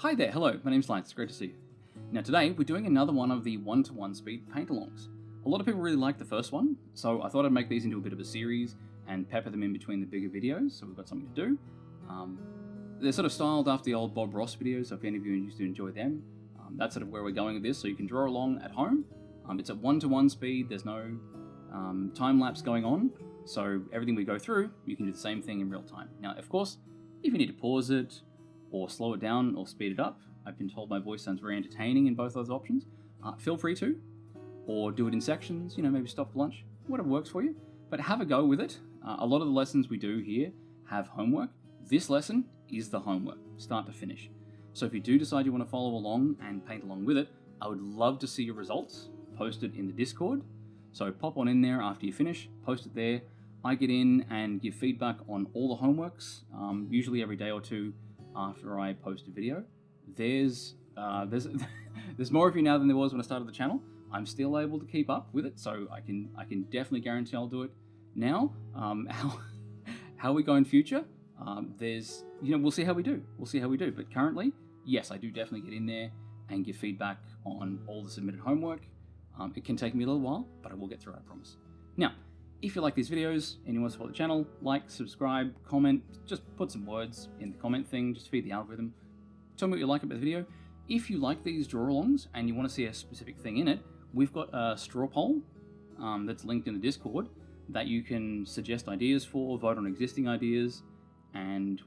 Hi there, hello, my name's Lights, great to see you. Now today we're doing another one of the 1-to-1 speed paint-alongs. A lot of people really liked the first one, so I thought I'd make these into a bit of a series and pepper them in between the bigger videos, so we've got something to do. They're sort of styled after the old Bob Ross videos, so if any of you used to enjoy them, that's sort of where we're going with this, so you can draw along at home. It's at 1-to-1 speed, there's no time-lapse going on, so everything we go through, you can do the same thing in real time. Now, of course, if you need to pause it, or slow it down, or speed it up, I've been told my voice sounds very entertaining in both those options. Feel free to, or do it in sections, maybe stop for lunch, whatever works for you, but have a go with it. A lot of the lessons we do here have homework. This lesson is the homework, start to finish. So if you do decide you want to follow along and paint along with it, I would love to see your results posted in the Discord. So pop on in there after you finish, post it there. I get in and give feedback on all the homeworks, usually every day or two after I post a video. There's more of you now than there was when I started the channel. I'm still able to keep up with it, so I can definitely guarantee I'll do it now. How we go in future, we'll see how we do. But currently, yes, I do definitely get in there and give feedback on all the submitted homework. It can take me a little while, but I will get through it, I promise. Now, if you like these videos and you want to support the channel, like, subscribe, comment, just put some words in the comment thing, just feed the algorithm. Tell me what you like about the video. If you like these draw-alongs and you want to see a specific thing in it, we've got a straw poll that's linked in the Discord that you can suggest ideas for, vote on existing ideas, and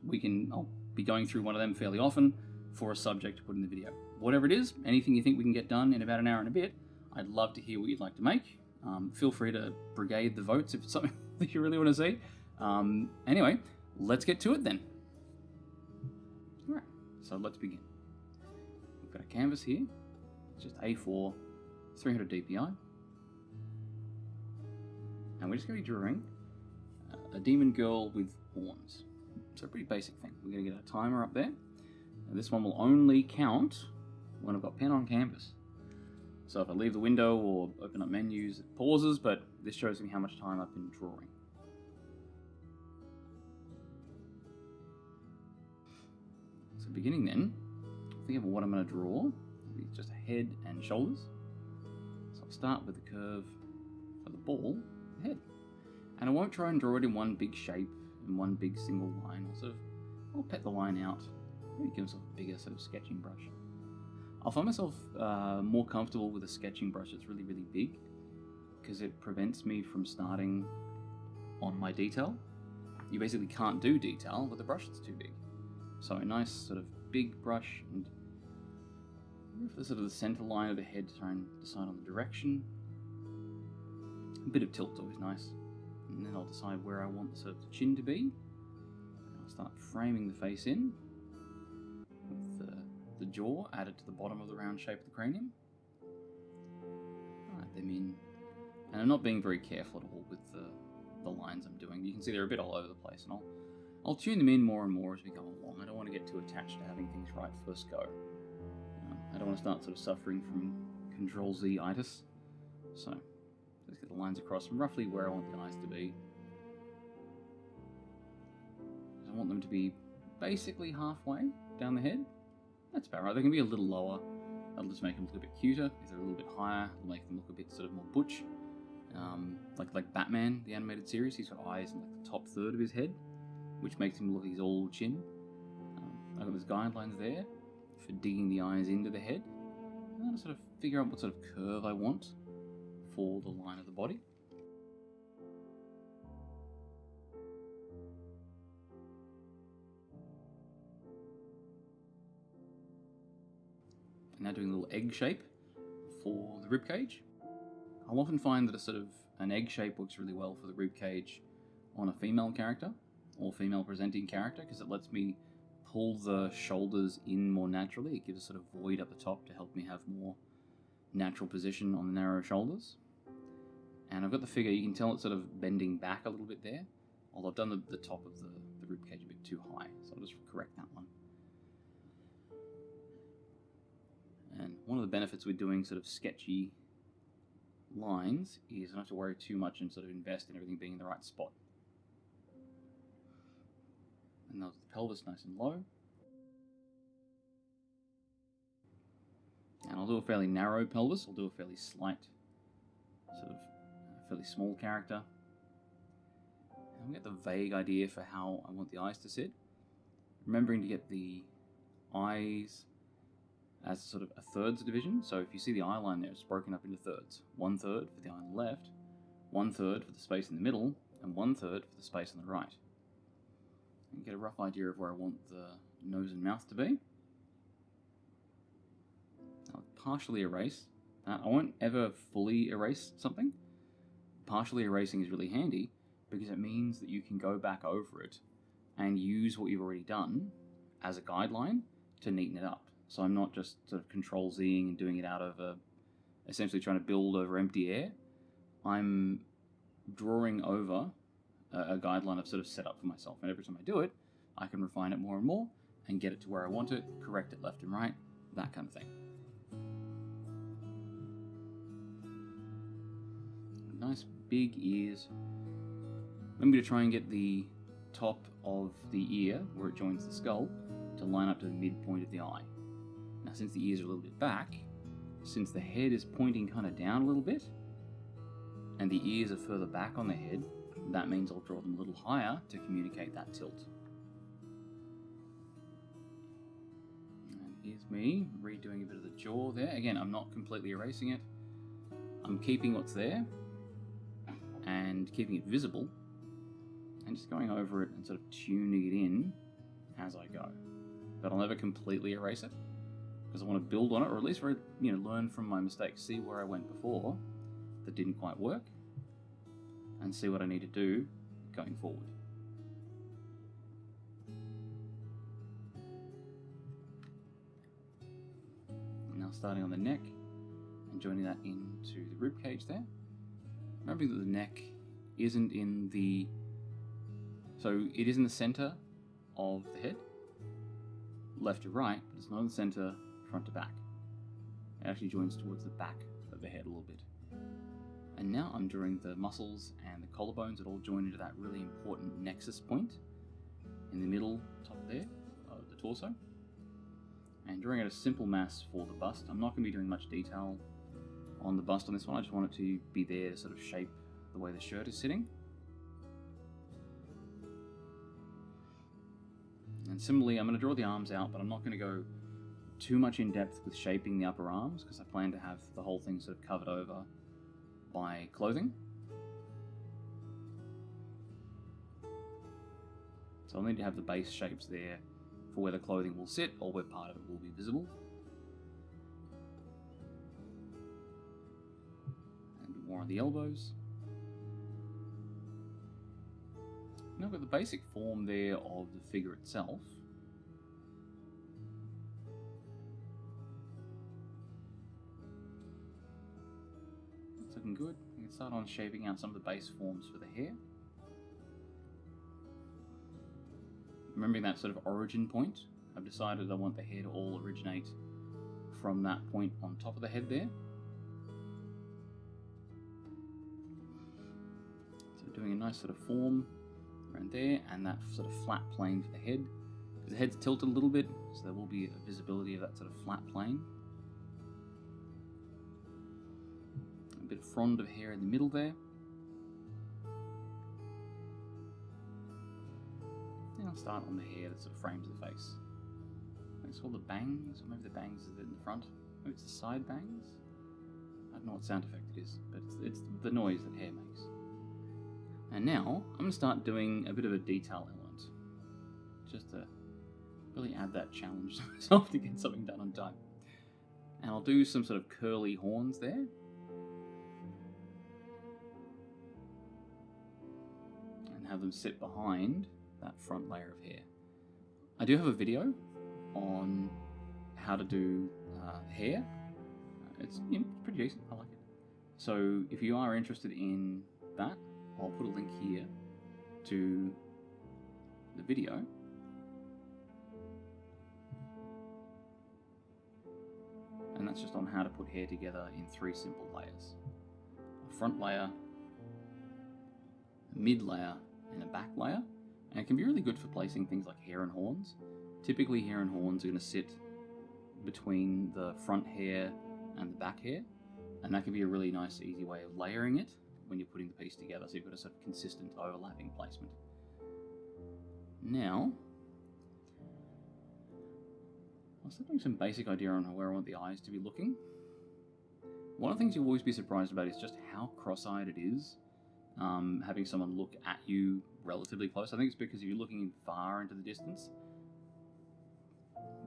I'll be going through one of them fairly often for a subject to put in the video. Whatever it is, anything you think we can get done in about an hour and a bit, I'd love to hear what you'd like to make. Feel free to brigade the votes if it's something that you really want to see. Anyway, let's get to it then. Alright, so let's begin. We've got a canvas here, it's just A4, 300 DPI. And we're just going to be drawing a demon girl with horns. So a pretty basic thing. We're going to get a timer up there. And this one will only count when I've got pen on canvas. So if I leave the window or open up menus, it pauses, but this shows me how much time I've been drawing. So beginning then, think of what I'm going to draw. Maybe just a head and shoulders. So I'll start with the curve for the ball, the head. And I won't try and draw it in one big shape, in one big single line. I'll pet the line out, maybe give myself a bigger sort of sketching brush. I'll find myself more comfortable with a sketching brush that's really, really big, because it prevents me from starting on my detail. You basically can't do detail with a brush that's too big. So a nice sort of big brush, and for the sort of the center line of the head to try and decide on the direction. A bit of tilt's always nice. And then I'll decide where I want the sort of chin to be. I'll start framing the face in with the jaw added to the bottom of the round shape of the cranium. Add them in. And I'm not being very careful at all with the lines I'm doing. You can see they're a bit all over the place, and I'll tune them in more and more as we go along. I don't want to get too attached to having things right first go. I don't want to start sort of suffering from Control-Z-itis. So let's get the lines across from roughly where I want the eyes to be. I want them to be basically halfway down the head. That's about right. They can be a little lower. That'll just make them look a bit cuter. If they're a little bit higher, it'll make them look a bit sort of more butch. Like Batman, the animated series, he's got eyes in like the top third of his head, which makes him look like his old chin. I've got those guidelines there for digging the eyes into the head. And then I sort of figure out what sort of curve I want for the line of the body. Now doing a little egg shape for the rib cage. I'll often find that an egg shape works really well for the rib cage on a female character or female presenting character, because it lets me pull the shoulders in more naturally. It gives a sort of void up the top to help me have more natural position on the narrow shoulders. And I've got the figure, you can tell it's sort of bending back a little bit there, although I've done the top of the rib cage a bit too high, so I'll just correct that one. And one of the benefits with doing sort of sketchy lines is I don't have to worry too much and sort of invest in everything being in the right spot. And the pelvis nice and low. And I'll do a fairly narrow pelvis. I'll do a fairly slight, sort of fairly small character. And I'll get the vague idea for how I want the eyes to sit. Remembering to get the eyes as sort of a thirds division. So if you see the eye line there, it's broken up into thirds. 1/3 for the eye on the left, 1/3 for the space in the middle, and 1/3 for the space on the right. And get a rough idea of where I want the nose and mouth to be. I'll partially erase that. I won't ever fully erase something. Partially erasing is really handy because it means that you can go back over it and use what you've already done as a guideline to neaten it up. So I'm not just sort of Control-Zing and doing it out of essentially trying to build over empty air. I'm drawing over a guideline I've sort of set up for myself. And every time I do it, I can refine it more and more and get it to where I want it, correct it left and right, that kind of thing. Nice big ears. Remember to try and get the top of the ear, where it joins the skull, to line up to the midpoint of the eye. Now, since the ears are a little bit back, since the head is pointing kind of down a little bit, and the ears are further back on the head, that means I'll draw them a little higher to communicate that tilt. And here's me redoing a bit of the jaw there. Again, I'm not completely erasing it. I'm keeping what's there and keeping it visible, and just going over it and sort of tuning it in as I go. But I'll never completely erase it, because I want to build on it, or at least learn from my mistakes, see where I went before that didn't quite work, and see what I need to do going forward. Now starting on the neck and joining that into the rib cage there. Remembering that the neck isn't in the... So it is in the center of the head, left to right, but it's not in the center, front to back. It actually joins towards the back of the head a little bit. And now I'm drawing the muscles and the collarbones that all join into that really important nexus point in the middle, top there, of the torso. And drawing out a simple mass for the bust. I'm not going to be doing much detail on the bust on this one. I just want it to be there to sort of shape the way the shirt is sitting. And similarly, I'm going to draw the arms out, but I'm not going to go too much in depth with shaping the upper arms, because I plan to have the whole thing sort of covered over by clothing. So I'll need to have the base shapes there for where the clothing will sit, or where part of it will be visible. And a bit more on the elbows. Now I've got the basic form there of the figure itself. That's looking good. We can start on shaping out some of the base forms for the hair. Remembering that sort of origin point, I've decided I want the hair to all originate from that point on top of the head there. So doing a nice sort of form around there, and that sort of flat plane for the head, because the head's tilted a little bit, so there will be a visibility of that sort of flat plane. A bit of frond of hair in the middle there. And I'll start on the hair that sort of frames the face. It's called the bangs, or maybe the bangs is a bit in the front. Maybe it's the side bangs. I don't know what sound effect it is, but it's the noise that hair makes. And now, I'm going to start doing a bit of a detail element, just to really add that challenge to myself to get something done on time. And I'll do some sort of curly horns there. And have them sit behind that front layer of hair. I do have a video on how to do hair. It's pretty decent, I like it. So if you are interested in that, I'll put a link here to the video. And that's just on how to put hair together in 3 simple layers. A front layer, a mid layer, and a back layer. And it can be really good for placing things like hair and horns. Typically hair and horns are going to sit between the front hair and the back hair, and that can be a really nice, easy way of layering it when you're putting the piece together, so you've got a sort of consistent overlapping placement. Now, I'll start doing some basic idea on where I want the eyes to be looking. One of the things you'll always be surprised about is just how cross-eyed it is, having someone look at you relatively close. I think it's because if you're looking far into the distance,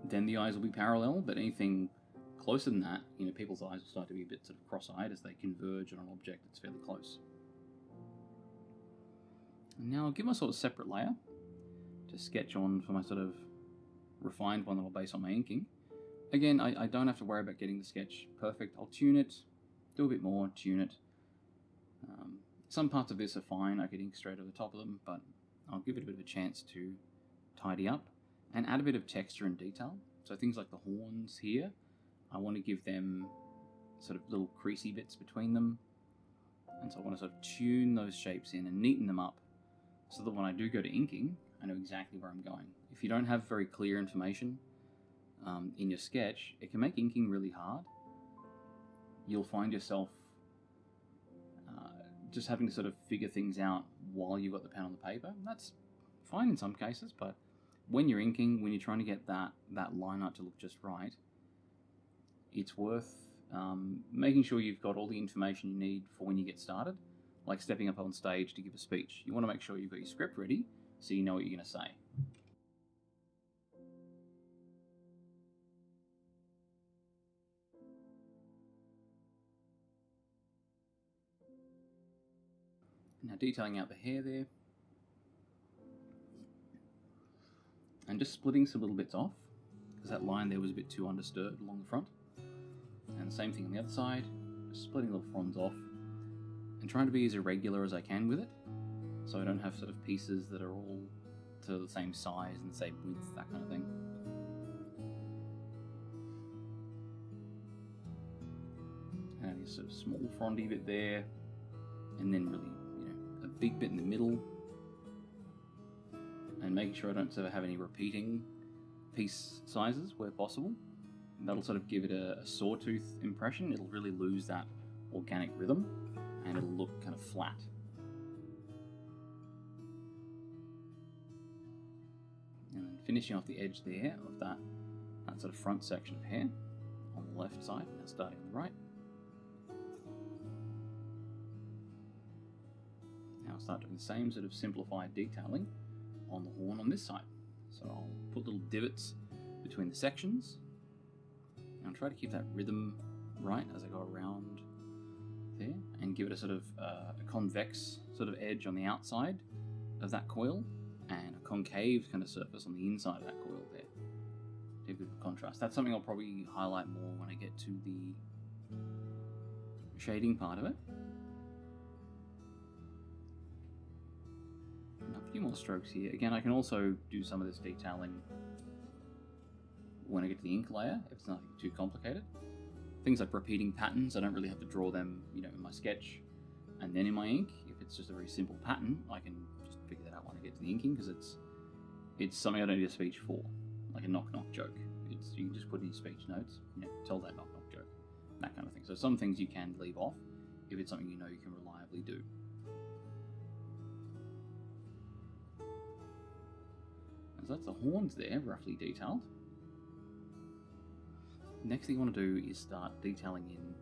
then the eyes will be parallel, but anything closer than that, you know, people's eyes will start to be a bit sort of cross-eyed as they converge on an object that's fairly close. And now I'll give myself a separate layer to sketch on for my sort of refined one that I'll base on my inking. Again, I don't have to worry about getting the sketch perfect. I'll tune it, do a bit more, tune it. Some parts of this are fine, I could ink straight over the top of them, but I'll give it a bit of a chance to tidy up and add a bit of texture and detail. So things like the horns here, I want to give them sort of little creasy bits between them. And so I want to sort of tune those shapes in and neaten them up so that when I do go to inking, I know exactly where I'm going. If you don't have very clear information in your sketch, it can make inking really hard. You'll find yourself just having to sort of figure things out while you've got the pen on the paper. That's fine in some cases, but when you're inking, when you're trying to get that line art to look just right, it's worth making sure you've got all the information you need for when you get started, like stepping up on stage to give a speech. You want to make sure you've got your script ready so you know what you're going to say. Now detailing out the hair there, and just splitting some little bits off, because that line there was a bit too undisturbed along the front. And the same thing on the other side, just splitting little fronds off, and trying to be as irregular as I can with it, so I don't have sort of pieces that are all to the same size and the same width, that kind of thing. And a sort of small frondy bit there, and then really, a big bit in the middle, and making sure I don't sort of have any repeating piece sizes where possible. And that'll sort of give it a sawtooth impression. It'll really lose that organic rhythm, and it'll look kind of flat. And then finishing off the edge there of that sort of front section of hair on the left side, now starting on the right. I'll start doing the same sort of simplified detailing on the horn on this side. So I'll put little divots between the sections, and I'll try to keep that rhythm right as I go around there, and give it a sort of a convex sort of edge on the outside of that coil, and a concave kind of surface on the inside of that coil there. To give a bit of contrast. That's something I'll probably highlight more when I get to the shading part of it. A few more strokes here. Again, I can also do some of this detailing when I get to the ink layer, if it's nothing too complicated. Things like repeating patterns, I don't really have to draw them, in my sketch and then in my ink. If it's just a very simple pattern, I can just figure that out when I get to the inking, because it's something I don't need a speech for, like a knock-knock joke. You can just put in your speech notes, tell that knock-knock joke, that kind of thing. So some things you can leave off if it's something you know you can reliably do. So that's the horns there, roughly detailed. Next thing you want to do is start detailing in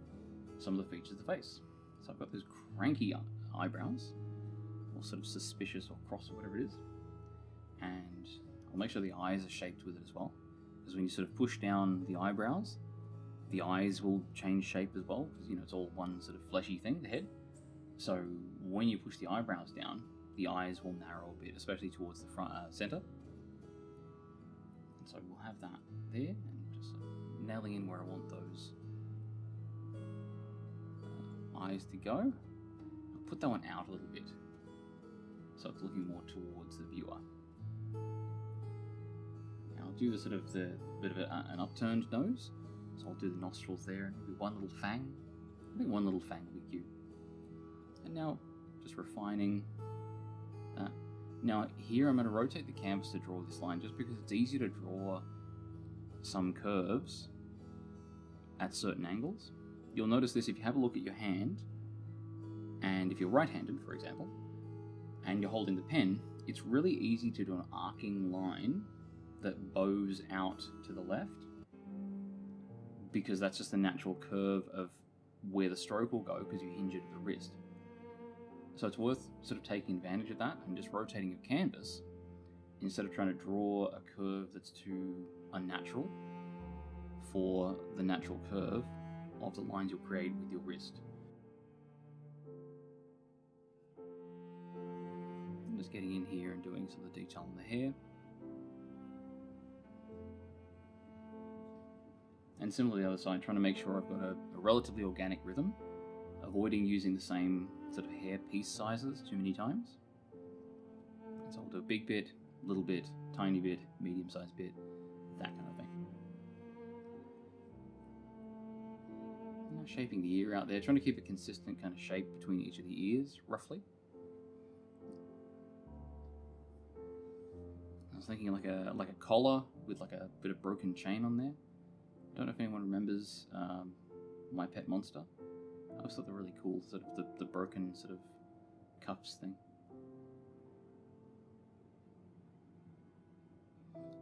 some of the features of the face. So I've got those cranky eyebrows, or sort of suspicious or cross or whatever it is. And I'll make sure the eyes are shaped with it as well. Because when you sort of push down the eyebrows, the eyes will change shape as well, because it's all one sort of fleshy thing, the head. So when you push the eyebrows down, the eyes will narrow a bit, especially towards the front center. So we'll have that there, and just sort of nailing in where I want those eyes to go. I'll put that one out a little bit, so it's looking more towards the viewer. Now I'll do the sort of the bit of an upturned nose, so I'll do the nostrils there, and maybe one little fang. I think one little fang will be cute. And now just refining that. Now here I'm going to rotate the canvas to draw this line, just because it's easier to draw some curves at certain angles. You'll notice this if you have a look at your hand, and if you're right-handed, for example, and you're holding the pen, it's really easy to do an arcing line that bows out to the left, because that's just the natural curve of where the stroke will go because you hinge it at the wrist. So it's worth sort of taking advantage of that and just rotating your canvas instead of trying to draw a curve that's too unnatural for the natural curve of the lines you'll create with your wrist. I'm just getting in here and doing some of the detail on the hair. And similarly the other side, trying to make sure I've got a relatively organic rhythm, avoiding using the same sort of hair piece sizes too many times. So I'll do a big bit, little bit, tiny bit, medium-sized bit, that kind of thing. Now shaping the ear out there, trying to keep a consistent kind of shape between each of the ears, roughly. I was thinking like a collar with like a bit of broken chain on there. I don't know if anyone remembers My Pet Monster. I always thought they were really cool, sort of the broken sort of cuffs thing.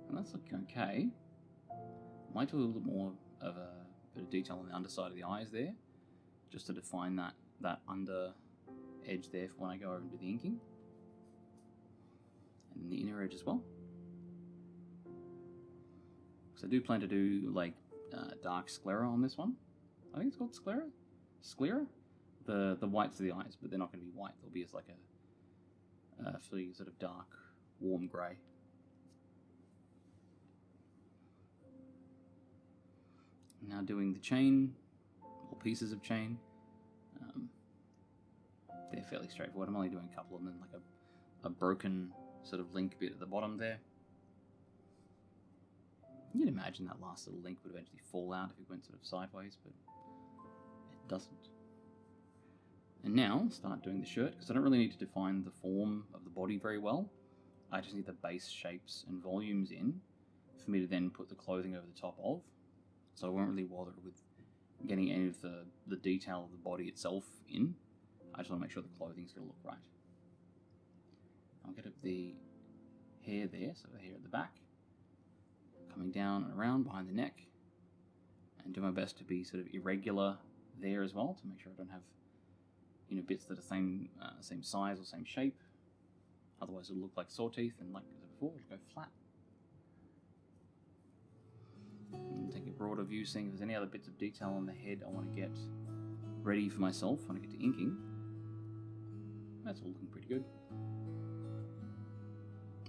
And that's looking okay. Might do a little more of a bit of detail on the underside of the eyes there, just to define that under edge there for when I go over and do the inking. And the inner edge as well. So I do plan to do like dark sclera on this one. I think it's called sclera? Sclera? The whites of the eyes, but they're not going to be white. They'll be as like a fairly sort of dark, warm grey. Now doing the chain, or pieces of chain. They're fairly straightforward. I'm only doing a couple, and then like a broken sort of link bit at the bottom there. You'd imagine that last little link would eventually fall out if it went sort of sideways, but it doesn't. And now start doing the shirt, because I don't really need to define the form of the body very well. I just need the base shapes and volumes in for me to then put the clothing over the top of. So I won't really bother with getting any of the detail of the body itself in. I just want to make sure the clothing's going to look right. I'll get up the hair there, so the hair at the back, coming down and around behind the neck, and do my best to be sort of irregular there as well, to make sure I don't have, you know, bits that are same size or same shape. Otherwise it'll look like saw teeth, and like I said before, it'll go flat. And take a broader view, seeing if there's any other bits of detail on the head I want to get ready for myself when I get to inking. That's all looking pretty good.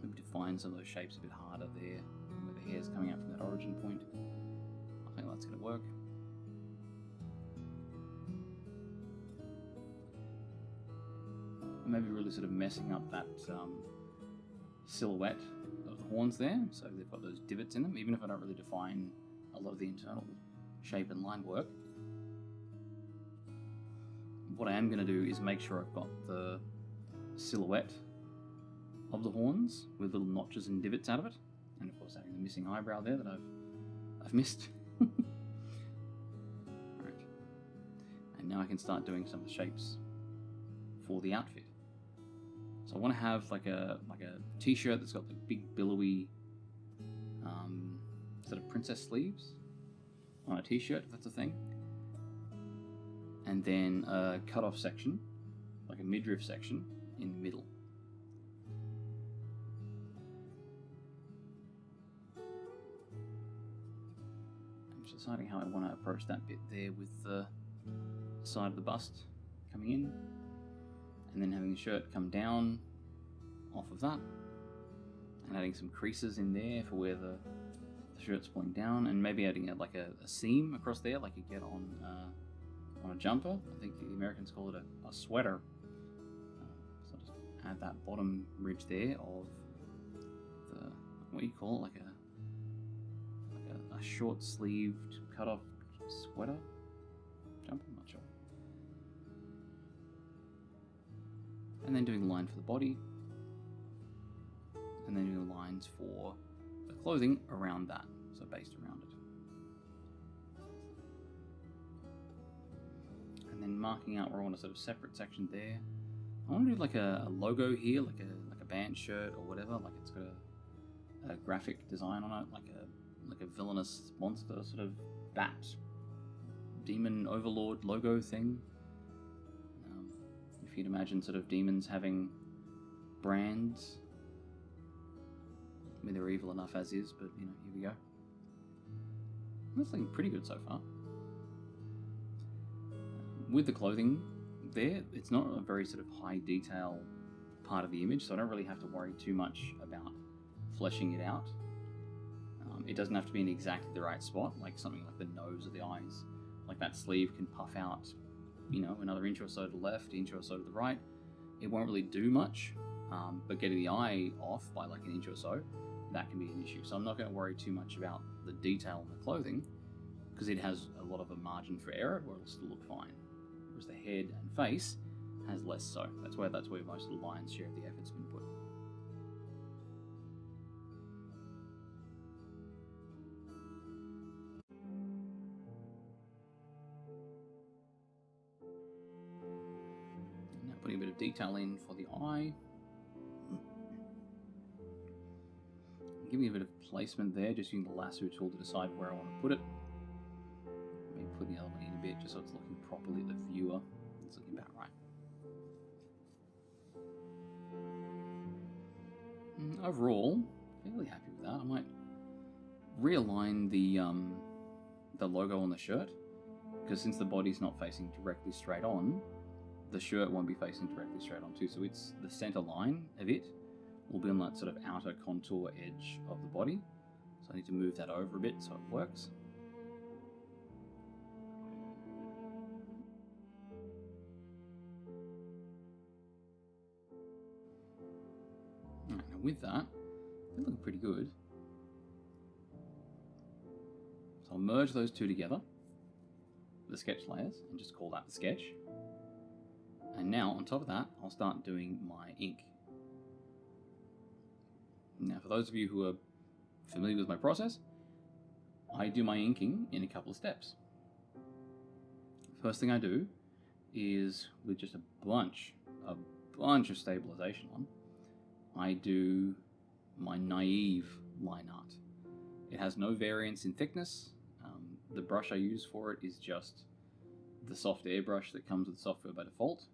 Maybe define some of those shapes a bit harder there, where the hair's coming out from that origin point. I think that's going to work. And maybe really sort of messing up that silhouette of the horns there, so they've got those divots in them, even if I don't really define a lot of the internal shape and line work. What I am going to do is make sure I've got the silhouette of the horns with little notches and divots out of it, and of course having the missing eyebrow there that I've missed. Right. And now I can start doing some of the shapes for the outfit. So I want to have like a t-shirt that's got the big billowy sort of princess sleeves on a t-shirt, if that's a thing. And then a cut-off section, like a midriff section, in the middle. I'm just deciding how I want to approach that bit there with the side of the bust coming in, and then having the shirt come down off of that, and adding some creases in there for where the shirt's pulling down, and maybe adding like a seam across there like you get on a jumper. I think the Americans call it a sweater. So just add that bottom ridge there of the, what do you call it, like a short sleeved cut off sweater jumper, I'm not sure. And then doing the line for the body, and then doing the lines for the clothing around that, so based around it. marking out where I want a sort of separate section there. I want to do like a logo here, like a band shirt or whatever, like it's got a graphic design on it, like a villainous monster sort of bat, demon overlord logo thing. If you'd imagine sort of demons having brands. I mean, they're evil enough as is, but you know, here we go. That's looking pretty good so far. With the clothing there, it's not a very sort of high detail part of the image, so I don't really have to worry too much about fleshing it out. It doesn't have to be in exactly the right spot, like something like the nose or the eyes. Like that sleeve can puff out, you know, another inch or so to the left, inch or so to the right. It won't really do much, but getting the eye off by like an inch or so, that can be an issue. So I'm not going to worry too much about the detail in the clothing, because it has a lot of a margin for error where it'll still look fine. Whereas the head and face has less so. That's where most of the lion's share of the effort's been put. Now putting a bit of detail in for the eye. Give me a bit of placement there, just using the lasso tool to decide where I want to put it. Maybe put the other one in a bit, just so it's looking properly at the viewer. It's looking about right. Overall, fairly happy with that. I might realign the logo on the shirt, because since the body's not facing directly straight on, the shirt won't be facing directly straight on too. So it's the center line of it will be on that sort of outer contour edge of the body. So I need to move that over a bit so it works. Alright, now with that, they're looking pretty good. So I'll merge those two together, the sketch layers, and just call that the sketch. And now on top of that, I'll start doing my ink. Now, for those of you who are familiar with my process, I do my inking in a couple of steps. First thing I do is, with just a bunch of stabilization on, I do my naive line art. It has no variance in thickness. The brush I use for it is just the soft airbrush that comes with the software by default,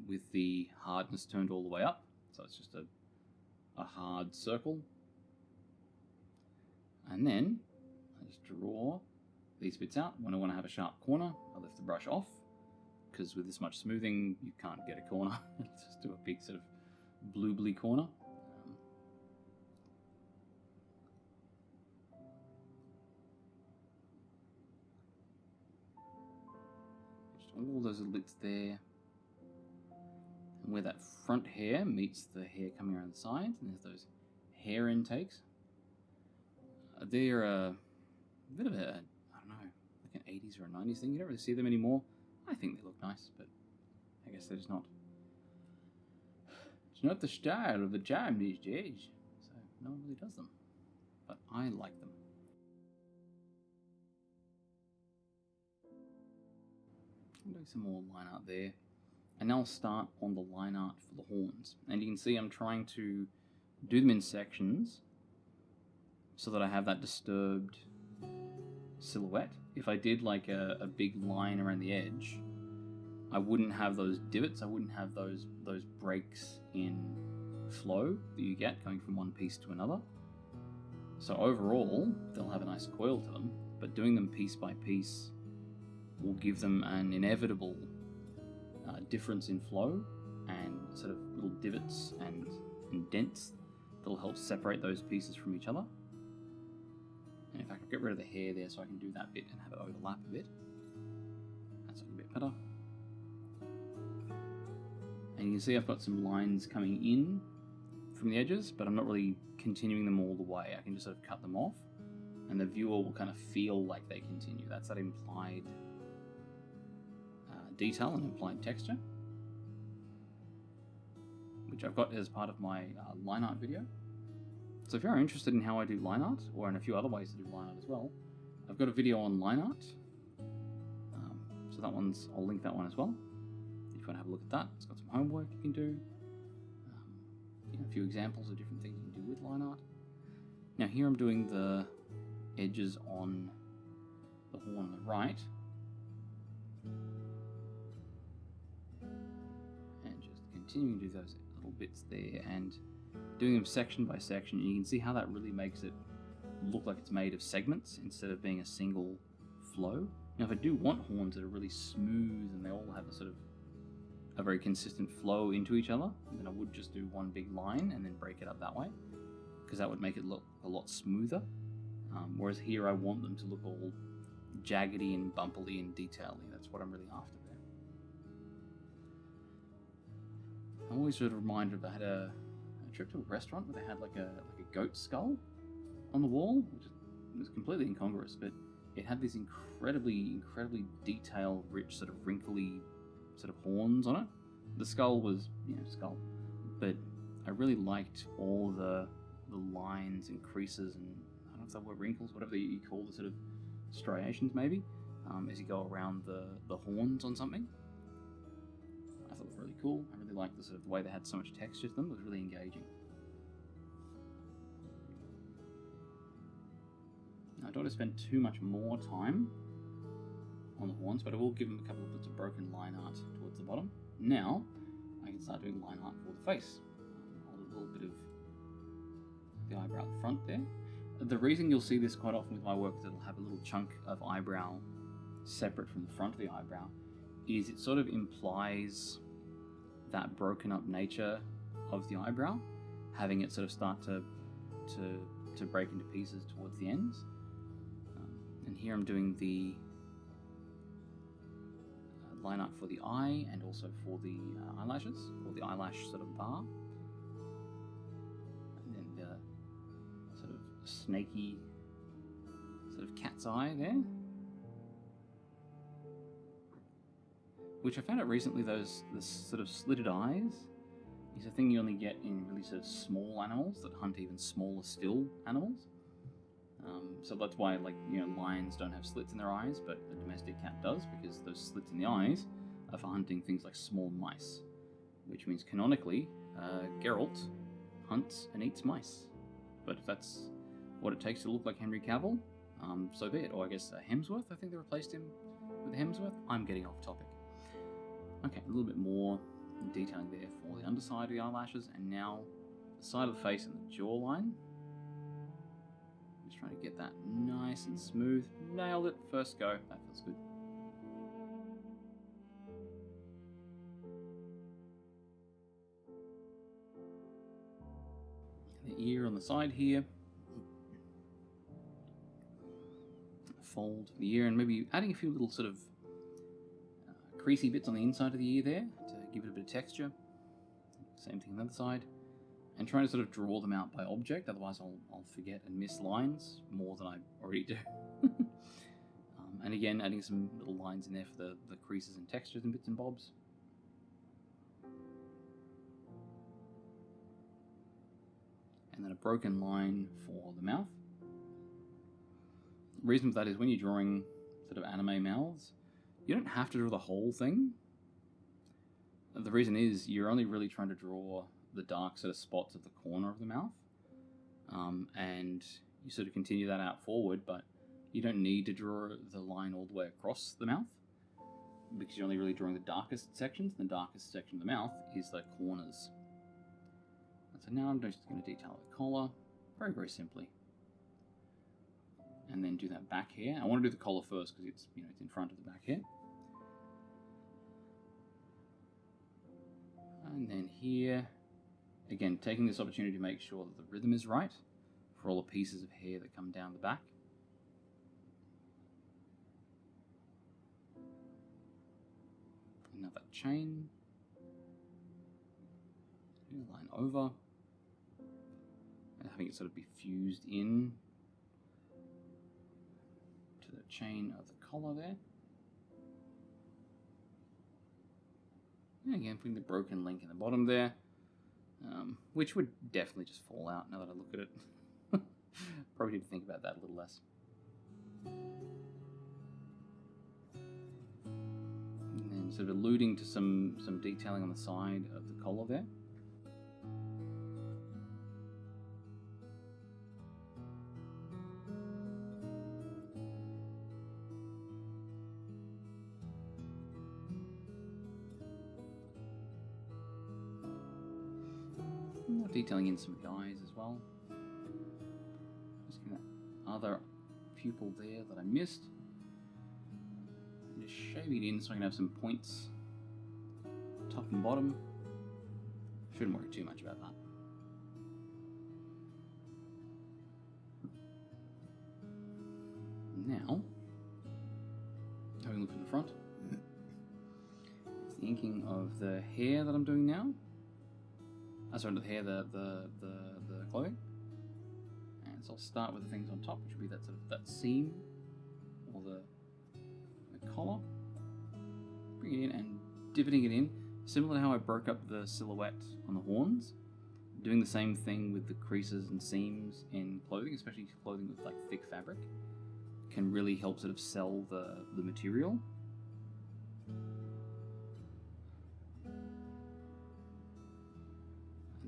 with the hardness turned all the way up, so it's just a hard circle. And then I just draw these bits out. When I want to have a sharp corner, I lift the brush off, because with this much smoothing you can't get a corner. Just do a big sort of bloobly corner. Just all those little bits there. And where that front hair meets the hair coming around the sides, and there's those hair intakes. They're a bit of a, I don't know, like an 80s or a 90s thing. You don't really see them anymore. I think they look nice, but I guess they're just not. It's not the style of the time these days, so no one really does them. But I like them. I'm doing some more line art there. And now I'll start on the line art for the horns. And you can see I'm trying to do them in sections so that I have that disturbed silhouette. If I did like a big line around the edge, I wouldn't have those divots, I wouldn't have those breaks in flow that you get going from one piece to another. So overall, they'll have a nice coil to them, but doing them piece by piece will give them an inevitable difference in flow and sort of little divots and dents that'll help separate those pieces from each other. And in fact, I'll get rid of the hair there so I can do that bit and have it overlap a bit. That's looking a bit better. And you can see I've got some lines coming in from the edges, but I'm not really continuing them all the way. I can just sort of cut them off, and the viewer will kind of feel like they continue. That's that implied detail and implied texture, which I've got as part of my line art video. So if you're interested in how I do line art, or in a few other ways to do line art as well, I've got a video on line art. So that one's, I'll link that one as well. If you want to have a look at that, it's got some homework you can do. A few examples of different things you can do with Lineart. Now here I'm doing the edges on the horn on the right. And just continuing to do those little bits there and doing them section by section. And you can see how that really makes it look like it's made of segments instead of being a single flow. Now if I do want horns that are really smooth and they all have a sort of a very consistent flow into each other, then I would just do one big line and then break it up that way, because that would make it look a lot smoother. Whereas here I want them to look all jaggedy and bumpily and detaily. That's what I'm really after there. I'm always sort of reminded of, I had a trip to a restaurant where they had like a goat skull on the wall, which was completely incongruous, but it had this incredibly detail rich sort of wrinkly sort of horns on it. The skull was, skull, but I really liked all the lines and creases and I don't know if they were wrinkles, whatever you call the sort of striations maybe, as you go around the horns on something. I thought it was really cool. I really liked the sort of the way they had so much texture to them. It was really engaging. Now, I don't want to spend too much more time on the horns, but I will give them a couple of bits of broken line art towards the bottom. Now I can start doing line art for the face. A little bit of the eyebrow at the front there. The reason you'll see this quite often with my work is it'll have a little chunk of eyebrow separate from the front of the eyebrow, is it sort of implies that broken up nature of the eyebrow, having it sort of start to break into pieces towards the ends. And here I'm doing the line art for the eye and also for the eyelashes, or the eyelash sort of bar. And then the sort of snaky sort of cat's eye there. Which I found out recently, the sort of slitted eyes is a thing you only get in really sort of small animals that hunt even smaller still animals. So that's why, lions don't have slits in their eyes, but a domestic cat does, because those slits in the eyes are for hunting things like small mice, which means canonically, Geralt hunts and eats mice. But if that's what it takes to look like Henry Cavill, so be it. Or I guess Hemsworth, I think they replaced him with Hemsworth. I'm getting off topic. Okay, a little bit more detailing there for the underside of the eyelashes, and now the side of the face and the jawline. Just trying to get that nice and smooth. Nailed it, first go, that feels good. The ear on the side here. Fold the ear and maybe adding a few little sort of creasy bits on the inside of the ear there to give it a bit of texture. Same thing on the other side. And trying to sort of draw them out by object, otherwise I'll forget and miss lines more than I already do. And again, adding some little lines in there for the creases and textures and bits and bobs. And then a broken line for the mouth. The reason for that is when you're drawing sort of anime mouths, you don't have to draw the whole thing. The reason is you're only really trying to draw the dark sort of spots at the corner of the mouth, and you sort of continue that out forward, but you don't need to draw the line all the way across the mouth, because you're only really drawing the darkest sections, and the darkest section of the mouth is the corners. And so now I'm just going to detail the collar very, very simply, and then do that back hair. I want to do the collar first because it's it's in front of the back hair. And then here, again, taking this opportunity to make sure that the rhythm is right for all the pieces of hair that come down the back. Another chain. Line over. And having it sort of be fused in to the chain of the collar there. And again, putting the broken link in the bottom there. Which would definitely just fall out now that I look at it. Probably need to think about that a little less. sort of alluding to some detailing on the side of the collar there. Detailing in some of the eyes as well. Just get that other pupil there that I missed. And just shaving it in so I can have some points top and bottom. Shouldn't worry too much about that. Now, having a look in the front, it's the inking of the hair that I'm doing now. Sorry, the hair, the clothing. And so I'll start with the things on top, which will be that sort of that seam or the collar. Bring it in and divoting it in, similar to how I broke up the silhouette on the horns. Doing the same thing with the creases and seams in clothing, especially clothing with like thick fabric, can really help sort of sell the material.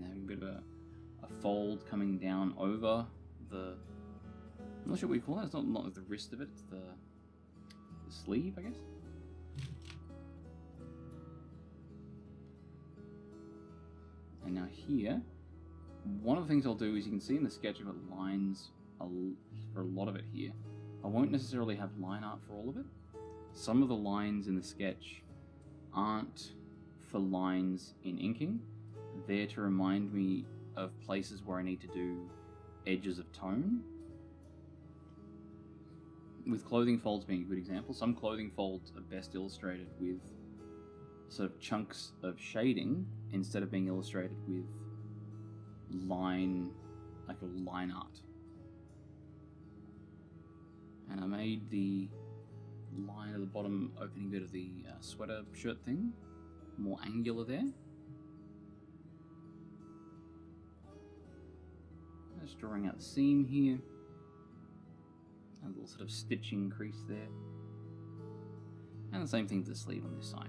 A bit of a fold coming down over the, I'm not sure what you call that. It's not the wrist of it, it's the sleeve, I guess. And now here, one of the things I'll do is, you can see in the sketch I've got lines for a lot of it here. I won't necessarily have line art for all of it. Some of the lines in the sketch aren't for lines in inking. There to remind me of places where I need to do edges of tone. With clothing folds being a good example, some clothing folds are best illustrated with sort of chunks of shading instead of being illustrated with line, like a line art. And I made the line at the bottom opening bit of the sweater shirt thing more angular there. Just drawing out the seam here, a little sort of stitching crease there, and the same thing with the sleeve on this side.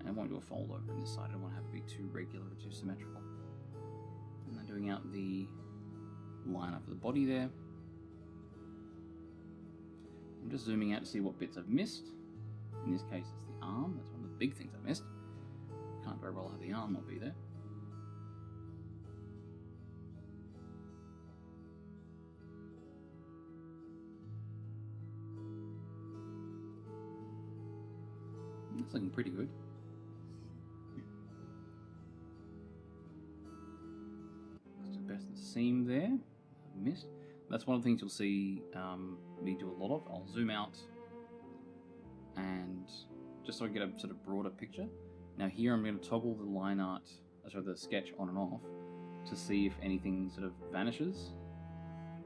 And I won't do a fold over on this side, I don't want to have it be too regular or too symmetrical. And then doing out the line up of the body there. I'm just zooming out to see what bits I've missed. In this case it's the arm, that's one of the big things I missed. Can't very well have the arm not be there. That's looking pretty good. Just the best of the seam there. I've missed. That's one of the things you'll see me do a lot of. I'll zoom out and just so I get a sort of broader picture. Now here I'm going to toggle the line art, sorry, the sketch on and off to see if anything sort of vanishes.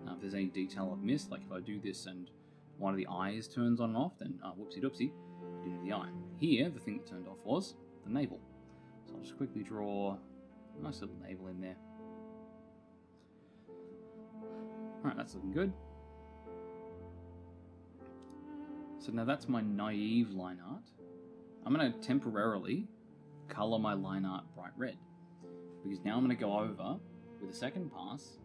If there's any detail I've missed, like if I do this and one of the eyes turns on and off, then whoopsie doopsie, didn't do the eye. Here, the thing that turned off was the navel. So I'll just quickly draw a nice little navel in there. Alright, that's looking good. So now that's my naive line art. I'm going to temporarily color my line art bright red, because now I'm going to go over with a second pass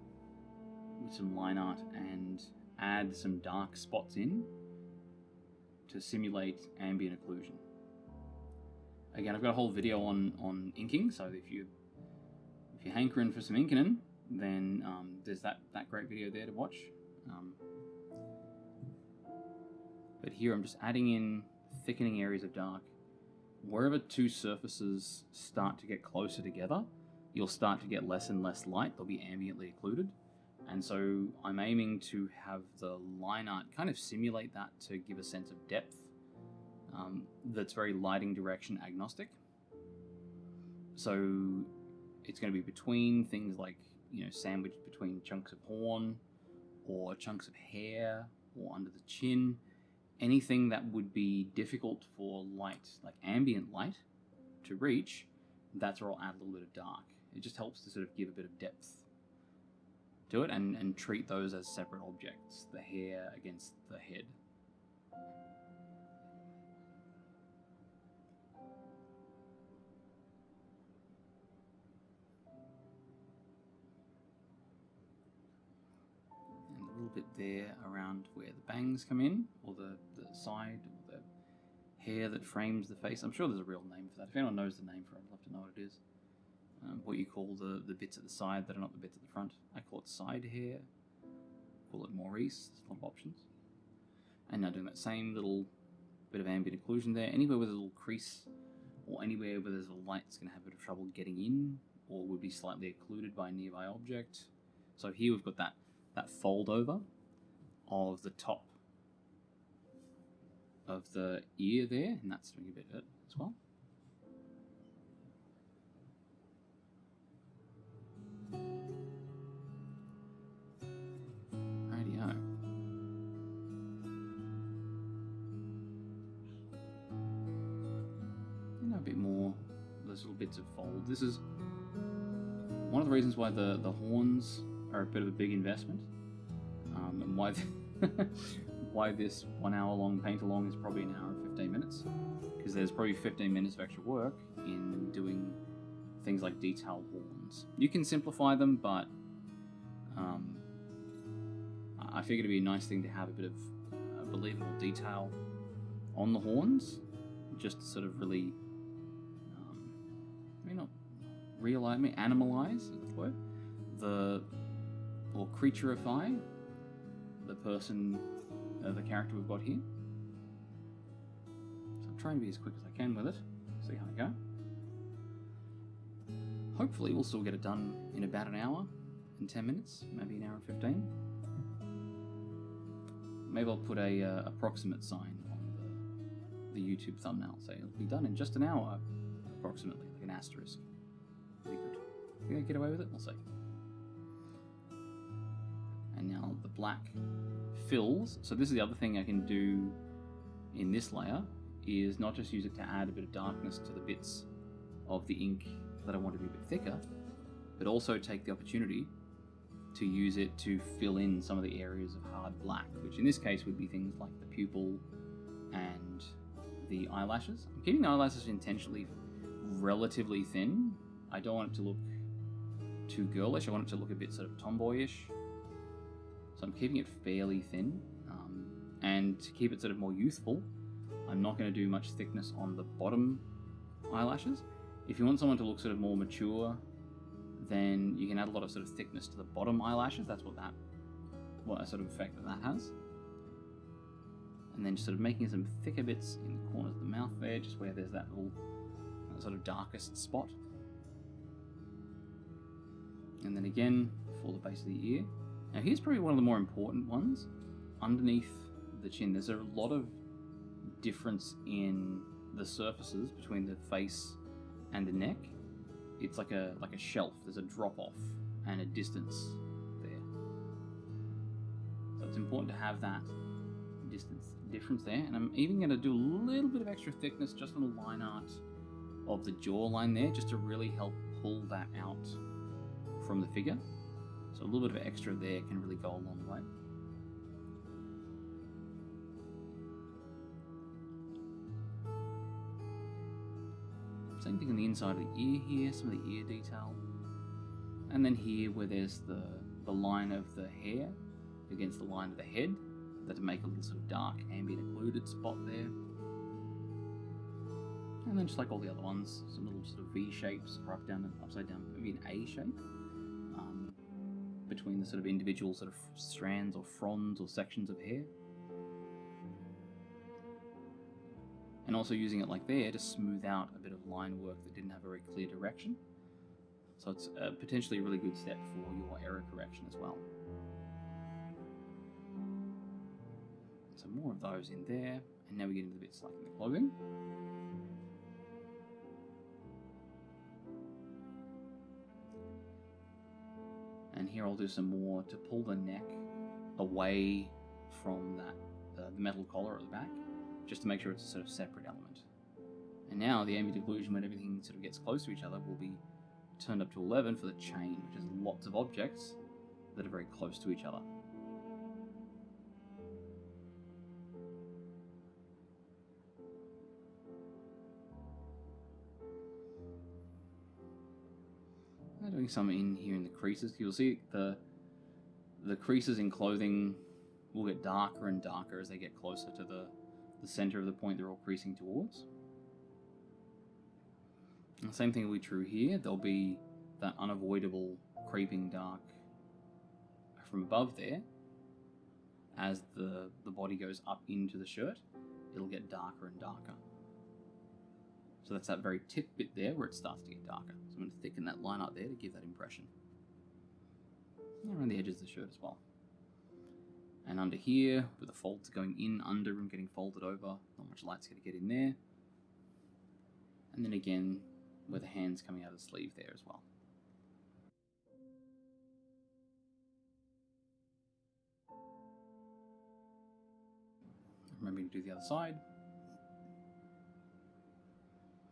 with some line art and add some dark spots in to simulate ambient occlusion. Again, I've got a whole video on inking, so if you're hankering for some inking, then there's that great video there to watch. But here I'm just adding in thickening areas of dark. Wherever two surfaces start to get closer together, you'll start to get less and less light. They'll be ambiently occluded. And so I'm aiming to have the line art kind of simulate that to give a sense of depth that's very lighting direction agnostic. So it's going to be between things like, you know, sandwiched between chunks of horn or chunks of hair or under the chin. Anything that would be difficult for light, like ambient light, to reach, that's where I'll add a little bit of dark. It just helps to sort of give a bit of depth to it and treat those as separate objects, the hair against the head. And a little bit there around where the bangs come in, or the side, or the hair that frames the face. I'm sure there's a real name for that. If anyone knows the name for it, I'd love to know what it is. What you call the bits at the side that are not the bits at the front. I call it side hair. Call it Maurice. There's a lot of options. And now doing that same little bit of ambient occlusion there. Anywhere with a little crease, or anywhere where there's a light that's going to have a bit of trouble getting in, or would be slightly occluded by a nearby object. So here we've got that fold over of the top of the ear there, and that's doing a bit of it as well. Radio. You know, a bit more, those little bits of fold. This is one of the reasons why the horns are a bit of a big investment, and why why this 1 hour long paint along is probably an hour and 15 minutes, because there's probably 15 minutes of extra work in doing things like detail horns. You can simplify them, but I figured it'd be a nice thing to have a bit of believable detail on the horns, just to sort of really, animalize, is the word, or creatureify the person, the character we've got here. So I'm trying to be as quick as I can with it, see how I go. Hopefully we'll still get it done in about an hour and 10 minutes, maybe an hour and 15. Maybe I'll put a approximate sign on the YouTube thumbnail, say it'll be done in just an hour, approximately, like an asterisk. Pretty good. Think I get away with it? We'll see. And now the black fills. So this is the other thing I can do in this layer, is not just use it to add a bit of darkness to the bits of the ink that I want to be a bit thicker, but also take the opportunity to use it to fill in some of the areas of hard black, which in this case would be things like the pupil and the eyelashes. I'm keeping the eyelashes intentionally relatively thin. I don't want it to look too girlish. I want it to look a bit sort of tomboyish. So I'm keeping it fairly thin. And to keep it sort of more youthful, I'm not going to do much thickness on the bottom eyelashes. If you want someone to look sort of more mature, then you can add a lot of sort of thickness to the bottom eyelashes. That's what a sort of effect that has. And then just sort of making some thicker bits in the corners of the mouth there, just where there's that little sort of darkest spot. And then again, for the base of the ear. Now here's probably one of the more important ones. Underneath the chin, there's a lot of difference in the surfaces between the face and the neck. It's like a shelf. There's a drop off and a distance there. So it's important to have that difference there. And I'm even going to do a little bit of extra thickness just on the line art of the jawline there, just to really help pull that out from the figure. So a little bit of extra there can really go a long way. Same thing on the inside of the ear here, some of the ear detail. And then here where there's the line of the hair against the line of the head, that to make a little sort of dark ambient occluded spot there. And then just like all the other ones, some little sort of V shapes, or up, down, and upside down, maybe an A shape, between the sort of individual sort of strands or fronds or sections of hair. And also using it like there to smooth out a bit of line work that didn't have a very clear direction. So it's potentially a really good step for your error correction as well. So more of those in there, and now we get into the bits like in the clothing. And here I'll do some more to pull the neck away from that the metal collar at the back, just to make sure it's a sort of separate element. And now the ambient occlusion, when everything sort of gets close to each other, will be turned up to 11 for the chain, which is lots of objects that are very close to each other. I'm doing some in here in the creases. You'll see the creases in clothing will get darker and darker as they get closer to the center of the point they're all creasing towards. And the same thing will be true here. There'll be that unavoidable creeping dark from above there. As the body goes up into the shirt, it'll get darker and darker. So that's that very tip bit there where it starts to get darker. So I'm going to thicken that line up there to give that impression. And around the edges of the shirt as well. And under here, with the folds going in, under, and getting folded over, not much light's going to get in there. And then again, where the hand's coming out of the sleeve there as well. Remembering to do the other side.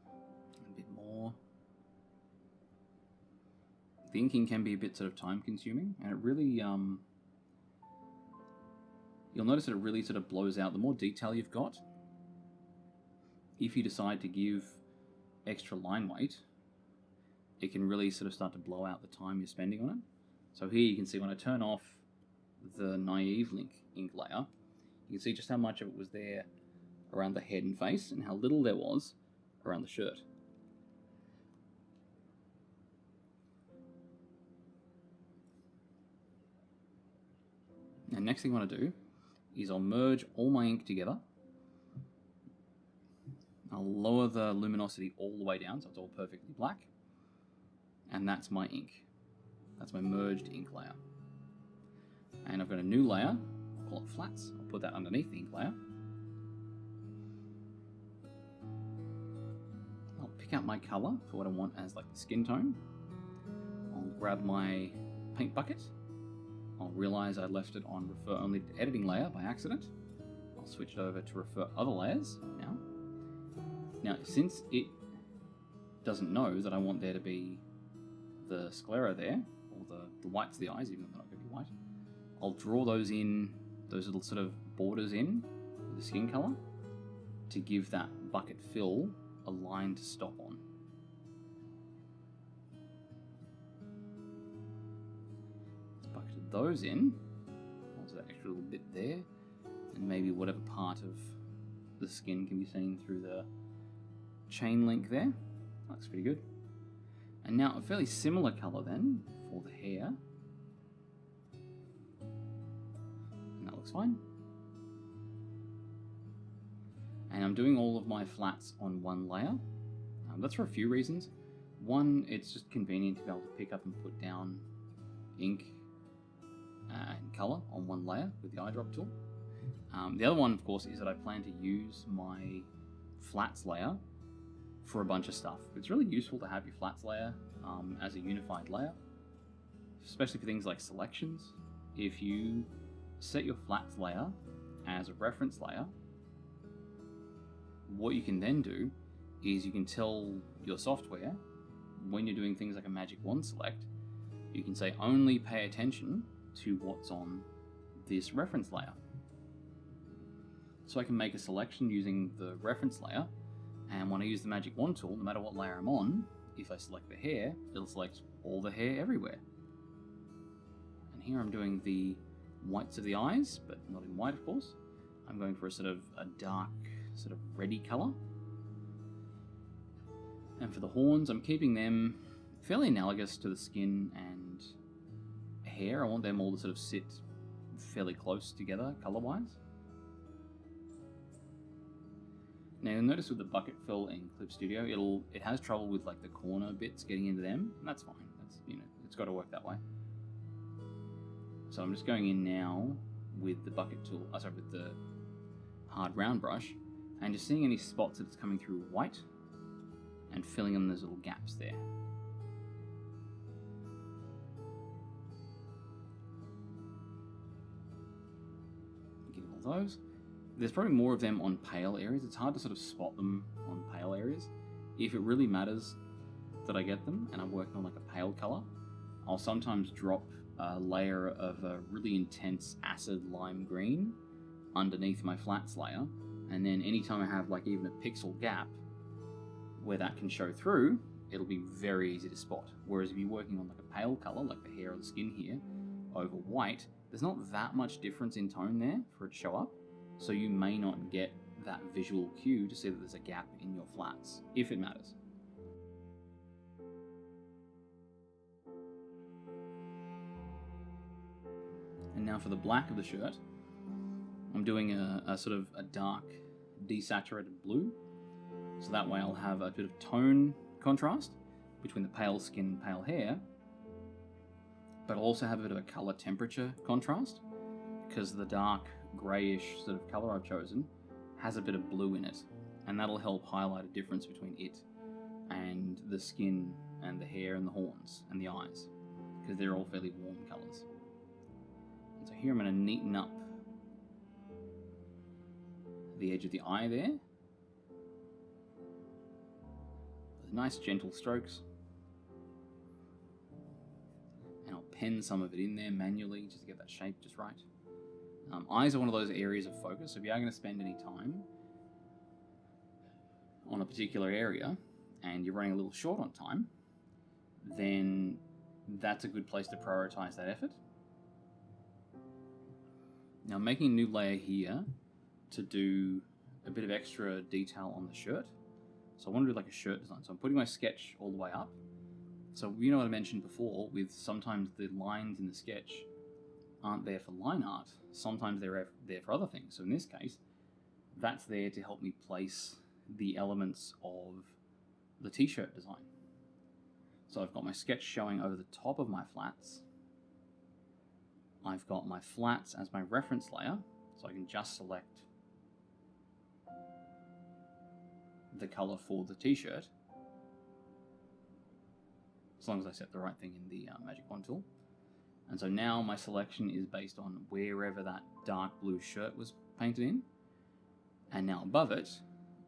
A bit more. The inking can be a bit sort of time consuming, and it really, you'll notice that it really sort of blows out the more detail you've got. If you decide to give extra line weight, it can really sort of start to blow out the time you're spending on it. So here you can see when I turn off the naive ink layer, you can see just how much of it was there around the head and face and how little there was around the shirt. And next thing I want to do is I'll merge all my ink together. I'll lower the luminosity all the way down so it's all perfectly black. And that's my ink. That's my merged ink layer. And I've got a new layer, I'll call it flats. I'll put that underneath the ink layer. I'll pick out my color for what I want as like the skin tone. I'll grab my paint bucket. I'll realize I left it on refer only to editing layer by accident. I'll switch it over to refer other layers now. Now, since it doesn't know that I want there to be the sclera there, or the whites of the eyes, even though they're not going to be white, I'll draw those in, those little sort of borders in with the skin color to give that bucket fill a line to stop on. Bucketed those in, also that extra little bit there, and maybe whatever part of the skin can be seen through the chain link there. Looks pretty good. And now a fairly similar colour then for the hair. And that looks fine. And I'm doing all of my flats on one layer. That's for a few reasons. One, it's just convenient to be able to pick up and put down ink and colour on one layer with the eyedrop tool. The other one, of course, is that I plan to use my flats layer for a bunch of stuff. It's really useful to have your flats layer as a unified layer, especially for things like selections. If you set your flats layer as a reference layer, what you can then do is you can tell your software, when you're doing things like a magic wand select, you can say only pay attention to what's on this reference layer. So I can make a selection using the reference layer, and when I use the magic wand tool, no matter what layer I'm on, if I select the hair, it'll select all the hair everywhere. And here I'm doing the whites of the eyes, but not in white, of course. I'm going for a sort of a dark, sort of reddy colour. And for the horns, I'm keeping them fairly analogous to the skin and hair. I want them all to sort of sit fairly close together, colour-wise. Now you'll notice with the bucket fill in Clip Studio, it has trouble with like the corner bits getting into them, and that's fine. That's, you know, it's got to work that way. So I'm just going in now with the bucket tool, with the hard round brush, and just seeing any spots that it's coming through white, and filling in those little gaps there. Getting all those. There's probably more of them on pale areas. It's hard to sort of spot them on pale areas. If it really matters that I get them and I'm working on like a pale color, I'll sometimes drop a layer of a really intense acid lime green underneath my flats layer, and then anytime I have like even a pixel gap where that can show through, it'll be very easy to spot. Whereas if you're working on like a pale color, like the hair or the skin here, over white, there's not that much difference in tone there for it to show up, so you may not get that visual cue to see that there's a gap in your flats, if it matters. And now for the black of the shirt, I'm doing a sort of a dark desaturated blue, so that way I'll have a bit of tone contrast between the pale skin and pale hair, but I'll also have a bit of a color temperature contrast, because the dark greyish sort of color I've chosen has a bit of blue in it, and that'll help highlight a difference between it and the skin and the hair and the horns and the eyes, because they're all fairly warm colors. And so here I'm going to neaten up the edge of the eye there with nice gentle strokes, and I'll pen some of it in there manually just to get that shape just right. Eyes are one of those areas of focus, so if you are going to spend any time on a particular area and you're running a little short on time, then that's a good place to prioritize that effort. Now I'm making a new layer here to do a bit of extra detail on the shirt. So I want to do like a shirt design. So I'm putting my sketch all the way up. So you know what I mentioned before with sometimes the lines in the sketch aren't there for line art. Sometimes they're there for other things. So in this case, that's there to help me place the elements of the t-shirt design. So I've got my sketch showing over the top of my flats. I've got my flats as my reference layer, so I can just select the color for the t-shirt, as long as I set the right thing in the magic wand tool. And so now my selection is based on wherever that dark blue shirt was painted in, and now above it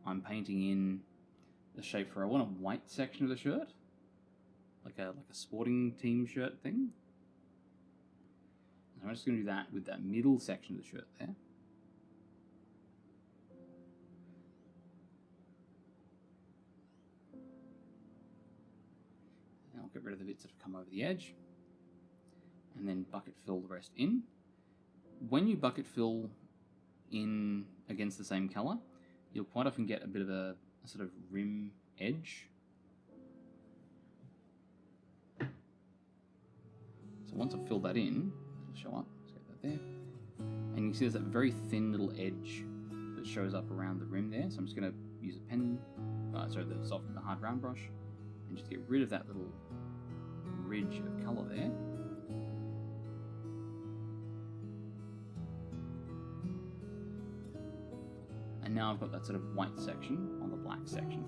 I'm painting in the shape for, I want a white section of the shirt, like a sporting team shirt thing. And I'm just going to do that with that middle section of the shirt there. And I'll get rid of the bits that have come over the edge, and then bucket fill the rest in. When you bucket fill in against the same color, you'll quite often get a bit of a sort of rim edge. So once I've filled that in, it'll show up. Let's get that there. And you can see there's that very thin little edge that shows up around the rim there. So I'm just going to use a pen, the hard round brush, and just get rid of that little ridge of color there. And now I've got that sort of white section on the black section.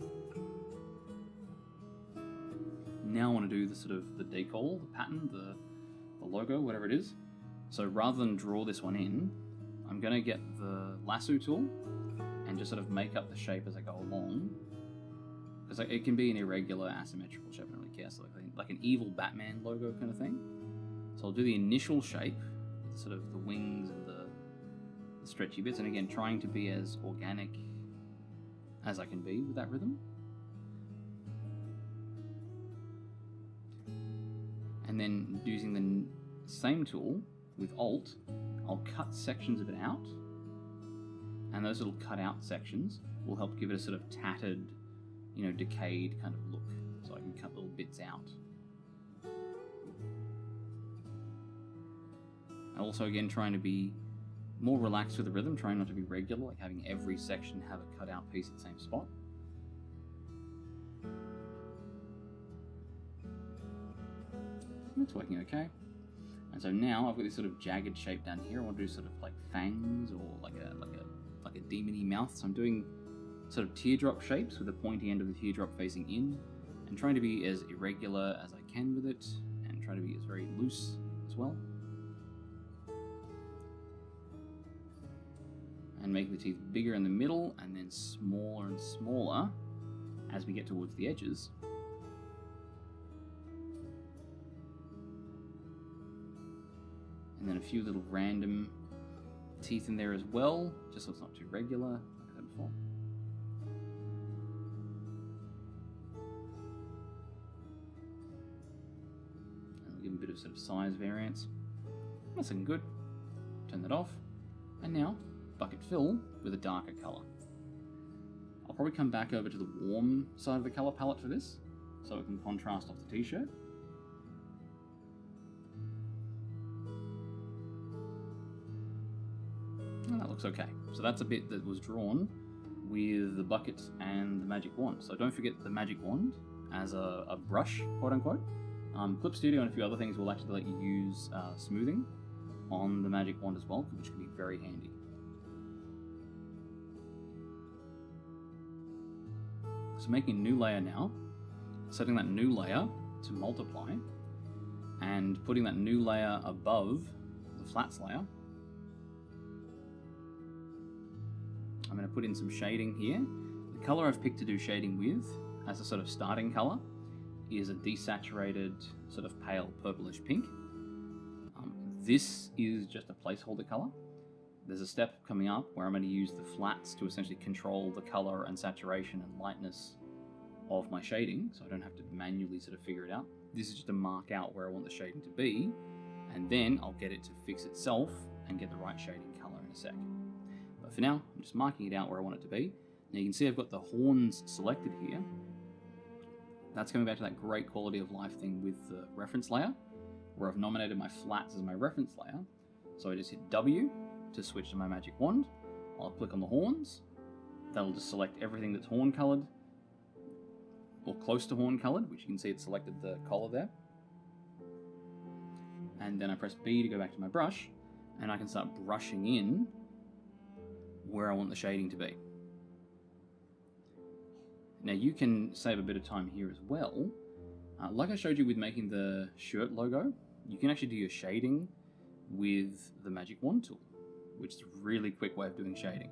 Now I want to do the sort of the decal, the pattern, the logo, whatever it is. So rather than draw this one in, I'm going to get the lasso tool and just sort of make up the shape as I go along. Because it can be an irregular, asymmetrical shape, I don't really care. So like an evil Batman logo kind of thing. So I'll do the initial shape, sort of the wings and the stretchy bits, and again trying to be as organic as I can be with that rhythm. And then using the same tool with Alt, I'll cut sections of it out, and those little cut out sections will help give it a sort of tattered, decayed kind of look. So I can cut little bits out. Also again trying to be more relaxed with the rhythm, trying not to be regular, like having every section have a cut out piece at the same spot. It's working okay. And so now I've got this sort of jagged shape down here. I want to do sort of like fangs or like a demon-y mouth. So I'm doing sort of teardrop shapes with the pointy end of the teardrop facing in, and trying to be as irregular as I can with it, and try to be as very loose as well. And making the teeth bigger in the middle and then smaller and smaller as we get towards the edges. And then a few little random teeth in there as well, just so it's not too regular, like I said before. And we'll give them a bit of sort of size variance. That's looking good. Turn that off. And now, bucket fill with a darker color. I'll probably come back over to the warm side of the color palette for this, so it can contrast off the t-shirt. And that looks okay. So that's a bit that was drawn with the bucket and the magic wand. So don't forget the magic wand as a brush, quote unquote. Clip Studio and a few other things will actually let you use smoothing on the magic wand as well, which can be very handy. So making a new layer now, setting that new layer to multiply, and putting that new layer above the flats layer. I'm going to put in some shading here. The color I've picked to do shading with, as a sort of starting color, is a desaturated sort of pale purplish pink. This is just a placeholder color. There's a step coming up where I'm going to use the flats to essentially control the color and saturation and lightness of my shading, so I don't have to manually sort of figure it out. This is just to mark out where I want the shading to be, and then I'll get it to fix itself and get the right shading color in a sec. But for now, I'm just marking it out where I want it to be. Now you can see I've got the horns selected here. That's coming back to that great quality of life thing with the reference layer, where I've nominated my flats as my reference layer. So I just hit W to switch to my magic wand. I'll click on the horns. That'll just select everything that's horn colored, or close to horn colored, which you can see it's selected the collar there. And then I press B to go back to my brush, and I can start brushing in where I want the shading to be. Now you can save a bit of time here as well. Like I showed you with making the shirt logo, you can actually do your shading with the magic wand tool, which is a really quick way of doing shading.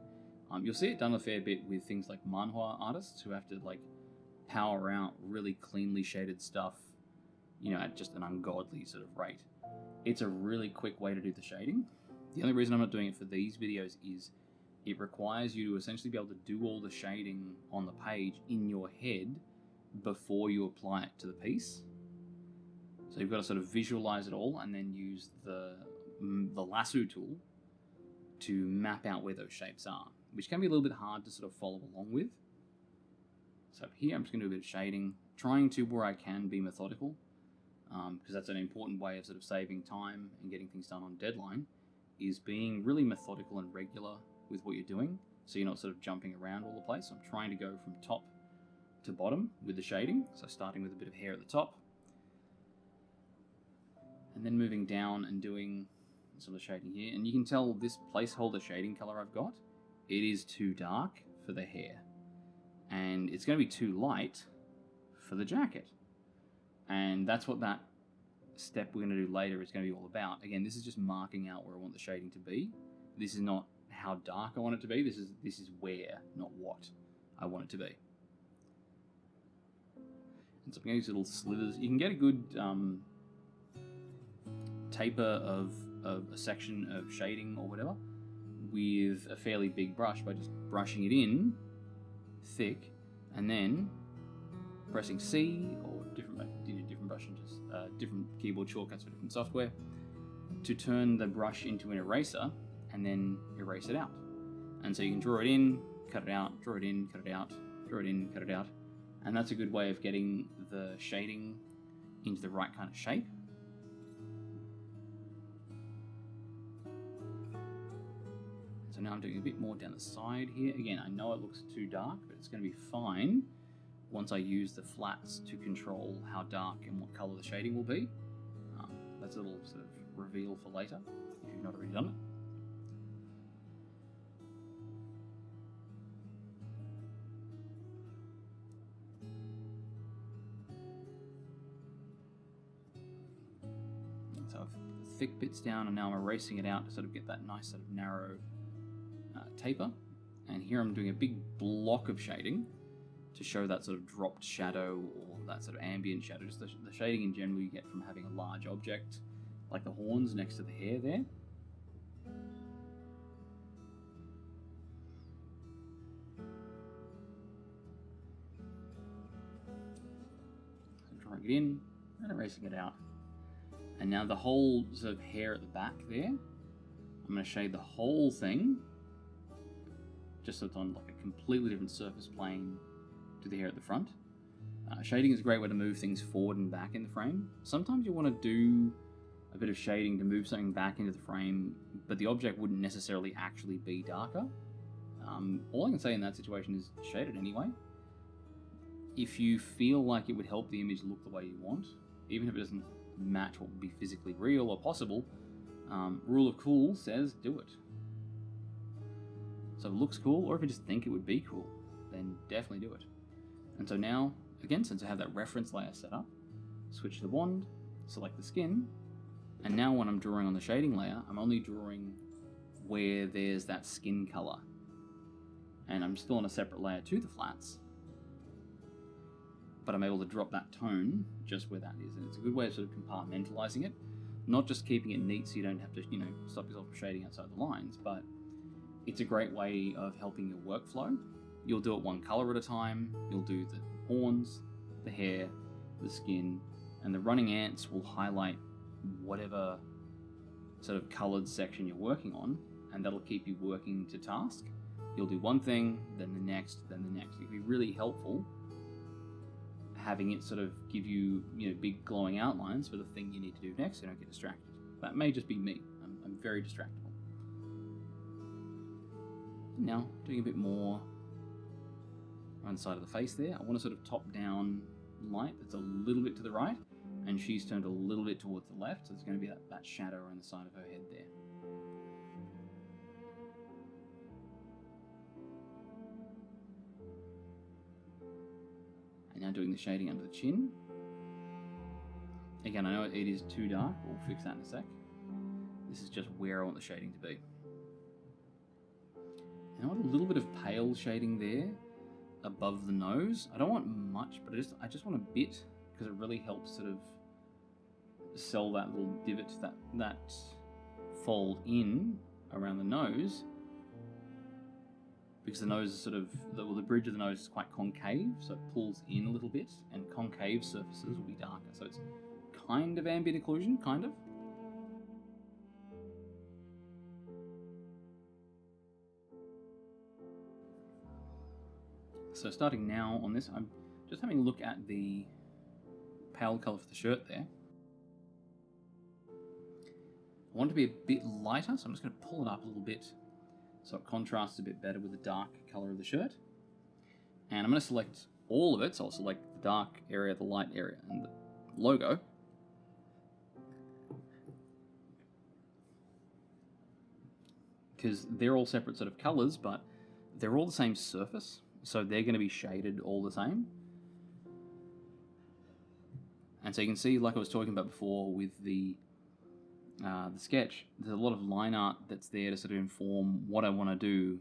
You'll see it done a fair bit with things like manhwa artists who have to like power out really cleanly shaded stuff, you know, at just an ungodly sort of rate. It's a really quick way to do the shading. The only reason I'm not doing it for these videos is it requires you to essentially be able to do all the shading on the page in your head before you apply it to the piece. So you've got to sort of visualize it all and then use the lasso tool to map out where those shapes are, which can be a little bit hard to sort of follow along with. So up here, I'm just going to do a bit of shading, trying to, where I can, be methodical, because that's an important way of sort of saving time and getting things done on deadline, is being really methodical and regular with what you're doing, so you're not sort of jumping around all the place. So I'm trying to go from top to bottom with the shading, so starting with a bit of hair at the top, and then moving down and doing sort of shading here. And you can tell this placeholder shading color I've got, it is too dark for the hair, and it's going to be too light for the jacket. And that's what that step we're going to do later is going to be all about. Again, this is just marking out where I want the shading to be. This is not how dark I want it to be. This is where, not what, I want it to be. And so I'm getting these little slithers. You can get a good taper of a section of shading or whatever with a fairly big brush by just brushing it in thick and then pressing C or different brush and just different keyboard shortcuts for different software to turn the brush into an eraser and then erase it out. And so you can draw it in, cut it out, draw it in, cut it out, draw it in, cut it out. And that's a good way of getting the shading into the right kind of shape. So now I'm doing a bit more down the side here. Again, I know it looks too dark, but it's going to be fine once I use the flats to control how dark and what color the shading will be. That's a little sort of reveal for later, if you've not already done it. So I've put the thick bits down, and now I'm erasing it out to sort of get that nice sort of narrow taper. And here I'm doing a big block of shading to show that sort of dropped shadow or that sort of ambient shadow, just the shading in general you get from having a large object like the horns next to the hair there. So drawing it in and erasing it out. And now the whole sort of hair at the back there, I'm going to shade the whole thing, just so it's on like a completely different surface plane to the hair at the front. Shading is a great way to move things forward and back in the frame. Sometimes you want to do a bit of shading to move something back into the frame, but the object wouldn't necessarily actually be darker. All I can say in that situation is shade it anyway. If you feel like it would help the image look the way you want, even if it doesn't match what would be physically real or possible, rule of cool says do it. So if it looks cool, or if you just think it would be cool, then definitely do it. And so now, again, since I have that reference layer set up, switch to the wand, select the skin, and now when I'm drawing on the shading layer, I'm only drawing where there's that skin color. And I'm still on a separate layer to the flats, but I'm able to drop that tone just where that is. And it's a good way of sort of compartmentalizing it, not just keeping it neat so you don't have to, stop yourself from shading outside the lines, but it's a great way of helping your workflow. You'll do it one color at a time. You'll do the horns, the hair, the skin, and the running ants will highlight whatever sort of colored section you're working on, and that'll keep you working to task. You'll do one thing, then the next, then the next. It can be really helpful having it sort of give you, big glowing outlines for the thing you need to do next so you don't get distracted. That may just be me. I'm very distractible. Now, doing a bit more around the side of the face there. I want to sort of top down light that's a little bit to the right, and she's turned a little bit towards the left, so there's going to be that shadow around the side of her head there. And now doing the shading under the chin. Again, I know it is too dark, we'll fix that in a sec. This is just where I want the shading to be. And I want a little bit of pale shading there above the nose. I don't want much, but I just want a bit, because it really helps sort of sell that little divot, that fold in around the nose, because the nose is sort of, the bridge of the nose is quite concave, so it pulls in a little bit, and concave surfaces will be darker. So it's kind of ambient occlusion, kind of. So starting now on this, I'm just having a look at the pale colour for the shirt there. I want it to be a bit lighter, so I'm just going to pull it up a little bit so it contrasts a bit better with the dark colour of the shirt. And I'm going to select all of it, so I'll select the dark area, the light area, and the logo. Because they're all separate sort of colours, but they're all the same surface. So they're going to be shaded all the same. And so you can see, like I was talking about before with the sketch, there's a lot of line art that's there to sort of inform what I want to do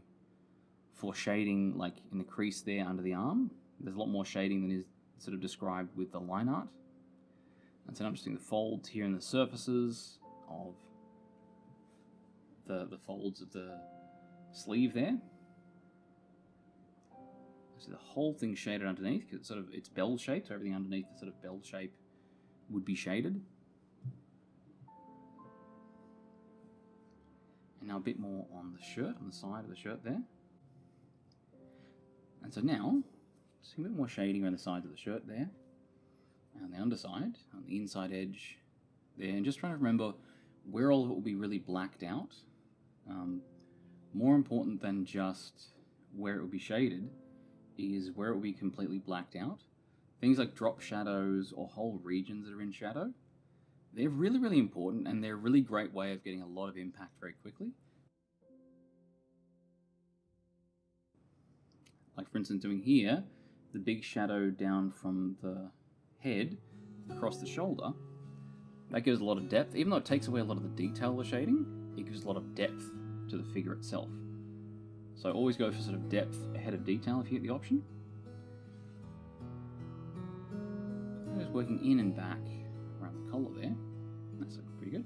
for shading, like in the crease there under the arm. There's a lot more shading than is sort of described with the line art. And so I'm just doing the folds here in the surfaces of the folds of the sleeve there. So the whole thing's shaded underneath because it's bell shaped, so everything underneath the sort of bell shape would be shaded. And now a bit more on the shirt, on the side of the shirt there. And so now, just a bit more shading around the sides of the shirt there, and on the underside, on the inside edge there, and just trying to remember where all of it will be really blacked out. More important than just where it will be shaded is where it will be completely blacked out. Things like drop shadows or whole regions that are in shadow, they're really, really important, and they're a really great way of getting a lot of impact very quickly. Like for instance doing here, the big shadow down from the head across the shoulder, that gives a lot of depth. Even though it takes away a lot of the detail of the shading, it gives a lot of depth to the figure itself. So always go for sort of depth ahead of detail if you get the option. Just working in and back around the collar there. That's looking pretty good.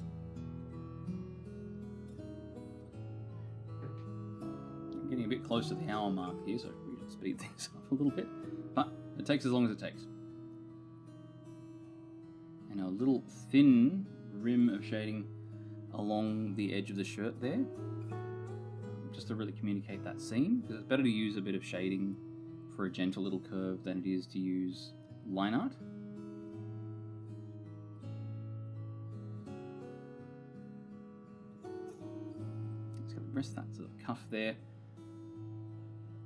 bit close to the hour mark here, so we should speed things up a little bit. But it takes as long as it takes. And a little thin rim of shading along the edge of the shirt there, just to really communicate that seam, because it's better to use a bit of shading for a gentle little curve than it is to use Lineart. Let's get the rest of that sort of cuff there.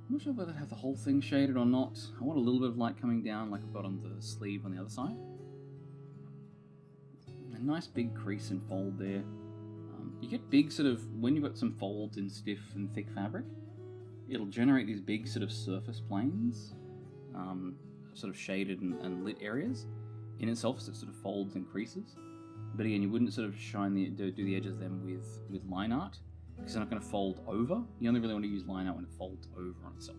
I'm not sure whether to have the whole thing shaded or not. I want a little bit of light coming down like I've got on the sleeve on the other side. A nice big crease and fold there. You get big sort of, when you've got some folds in stiff and thick fabric, it'll generate these big sort of surface planes, sort of shaded and lit areas in itself, so it sort of folds and creases. But again, you wouldn't sort of do the edges of them with Lineart, because they're not going to fold over. You only really want to use Lineart when it folds over on itself.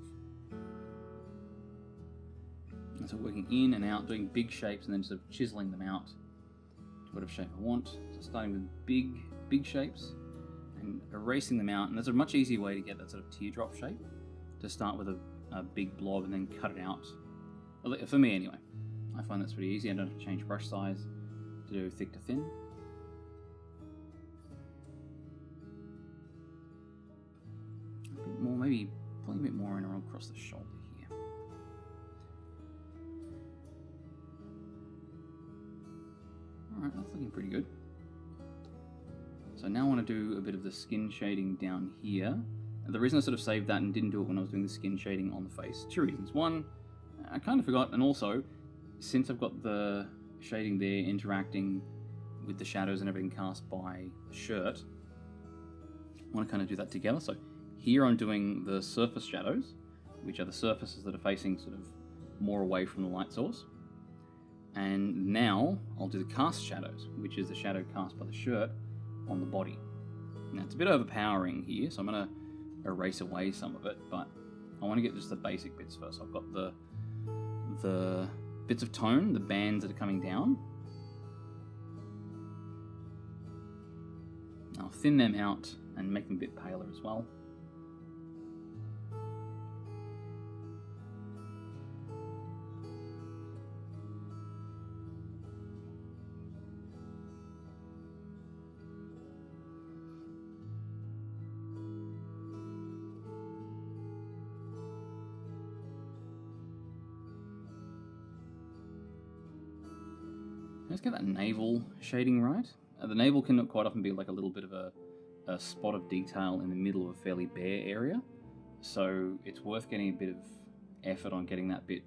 And so working in and out, doing big shapes and then sort of chiseling them out to whatever shape I want. So starting with big shapes and erasing them out, and there's a much easier way to get that sort of teardrop shape, to start with a big blob and then cut it out. For me anyway, I find that's pretty easy. I don't have to change brush size to do thick to thin. A bit more, maybe pulling a bit more in around across the shoulder here. Alright, that's looking pretty good. So now I want to do a bit of the skin shading down here. And the reason I sort of saved that and didn't do it when I was doing the skin shading on the face, two reasons. One, I kind of forgot, and also, since I've got the shading there interacting with the shadows and everything cast by the shirt, I want to kind of do that together. So here I'm doing the surface shadows, which are the surfaces that are facing sort of more away from the light source. And now I'll do the cast shadows, which is the shadow cast by the shirt on the body. Now it's a bit overpowering here, so I'm going to erase away some of it, but I want to get just the basic bits first. So I've got the bits of tone, the bands that are coming down. I'll thin them out and make them a bit paler as well. Let's get that navel shading right. The navel can quite often be like a little bit of a spot of detail in the middle of a fairly bare area. So it's worth getting a bit of effort on getting that bit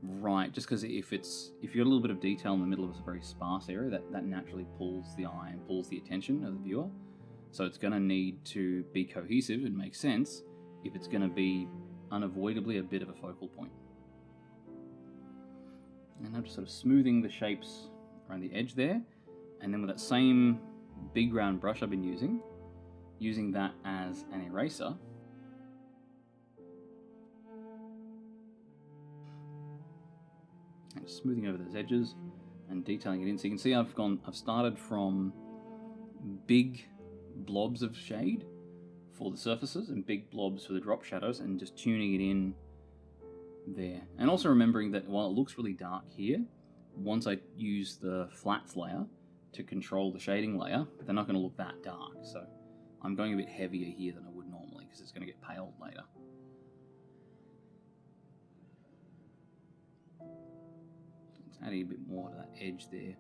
right, just because if you've got a little bit of detail in the middle of a very sparse area, that naturally pulls the eye and pulls the attention of the viewer. So it's going to need to be cohesive and make sense if it's going to be unavoidably a bit of a focal point. And I'm just sort of smoothing the shapes around the edge there, and then with that same big round brush I've been using that as an eraser, and smoothing over those edges and detailing it in. So you can see I've started from big blobs of shade for the surfaces and big blobs for the drop shadows, and just tuning it in there. And also remembering that while it looks really dark here, once I use the flats layer to control the shading layer, they're not going to look that dark. So I'm going a bit heavier here than I would normally, because it's going to get paled later. It's adding a bit more to that edge there.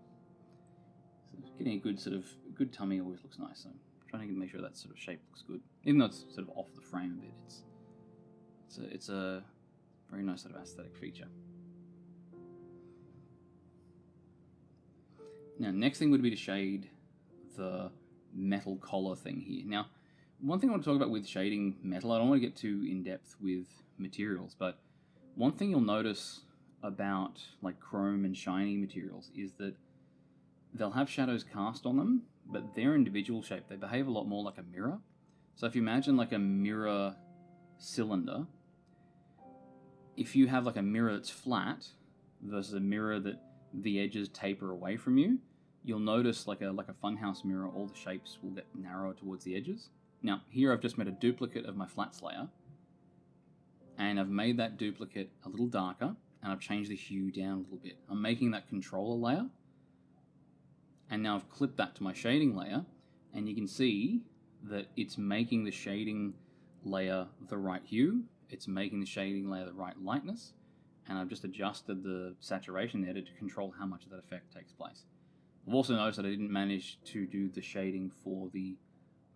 So getting a good tummy always looks nice. So I'm trying to make sure that sort of shape looks good, even though it's sort of off the frame a bit. It's a very nice sort of aesthetic feature. Now, next thing would be to shade the metal collar thing here. Now, one thing I want to talk about with shading metal, I don't want to get too in-depth with materials, but one thing you'll notice about like chrome and shiny materials is that they'll have shadows cast on them, but their individual shape, they behave a lot more like a mirror. So if you imagine like a mirror cylinder, if you have like a mirror that's flat versus a mirror that the edges taper away from you, you'll notice like a funhouse mirror, all the shapes will get narrower towards the edges. Now, here I've just made a duplicate of my flats layer, and I've made that duplicate a little darker, and I've changed the hue down a little bit. I'm making that controller layer, and now I've clipped that to my shading layer, and you can see that it's making the shading layer the right hue, it's making the shading layer the right lightness, and I've just adjusted the saturation there to control how much of that effect takes place. I've also noticed that I didn't manage to do the shading for the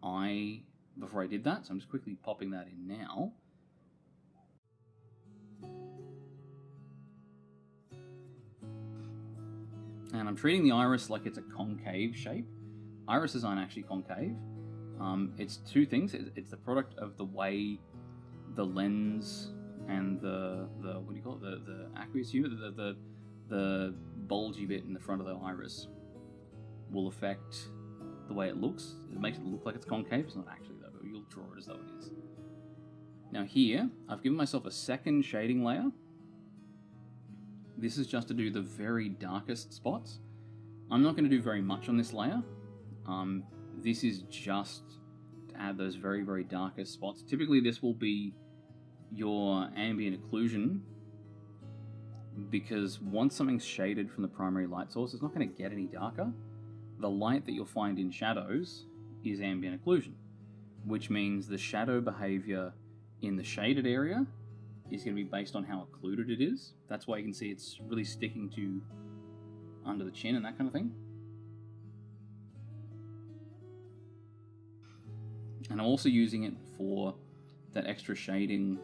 eye before I did that, so I'm just quickly popping that in now. And I'm treating the iris like it's a concave shape. Irises aren't actually concave. It's two things. It's the product of the way the lens and the what do you call it? The aqueous hue, the bulgy bit in the front of the iris will affect the way it looks. It makes it look like it's concave. It's not actually though, but you'll draw it as though it is. Now here, I've given myself a second shading layer. This is just to do the very darkest spots. I'm not going to do very much on this layer. This is just to add those very, very darkest spots. Typically this will be your ambient occlusion, because once something's shaded from the primary light source, it's not going to get any darker. The light that you'll find in shadows is ambient occlusion, which means the shadow behavior in the shaded area is going to be based on how occluded it is. That's why you can see it's really sticking to under the chin and that kind of thing. And I'm also using it for that extra shading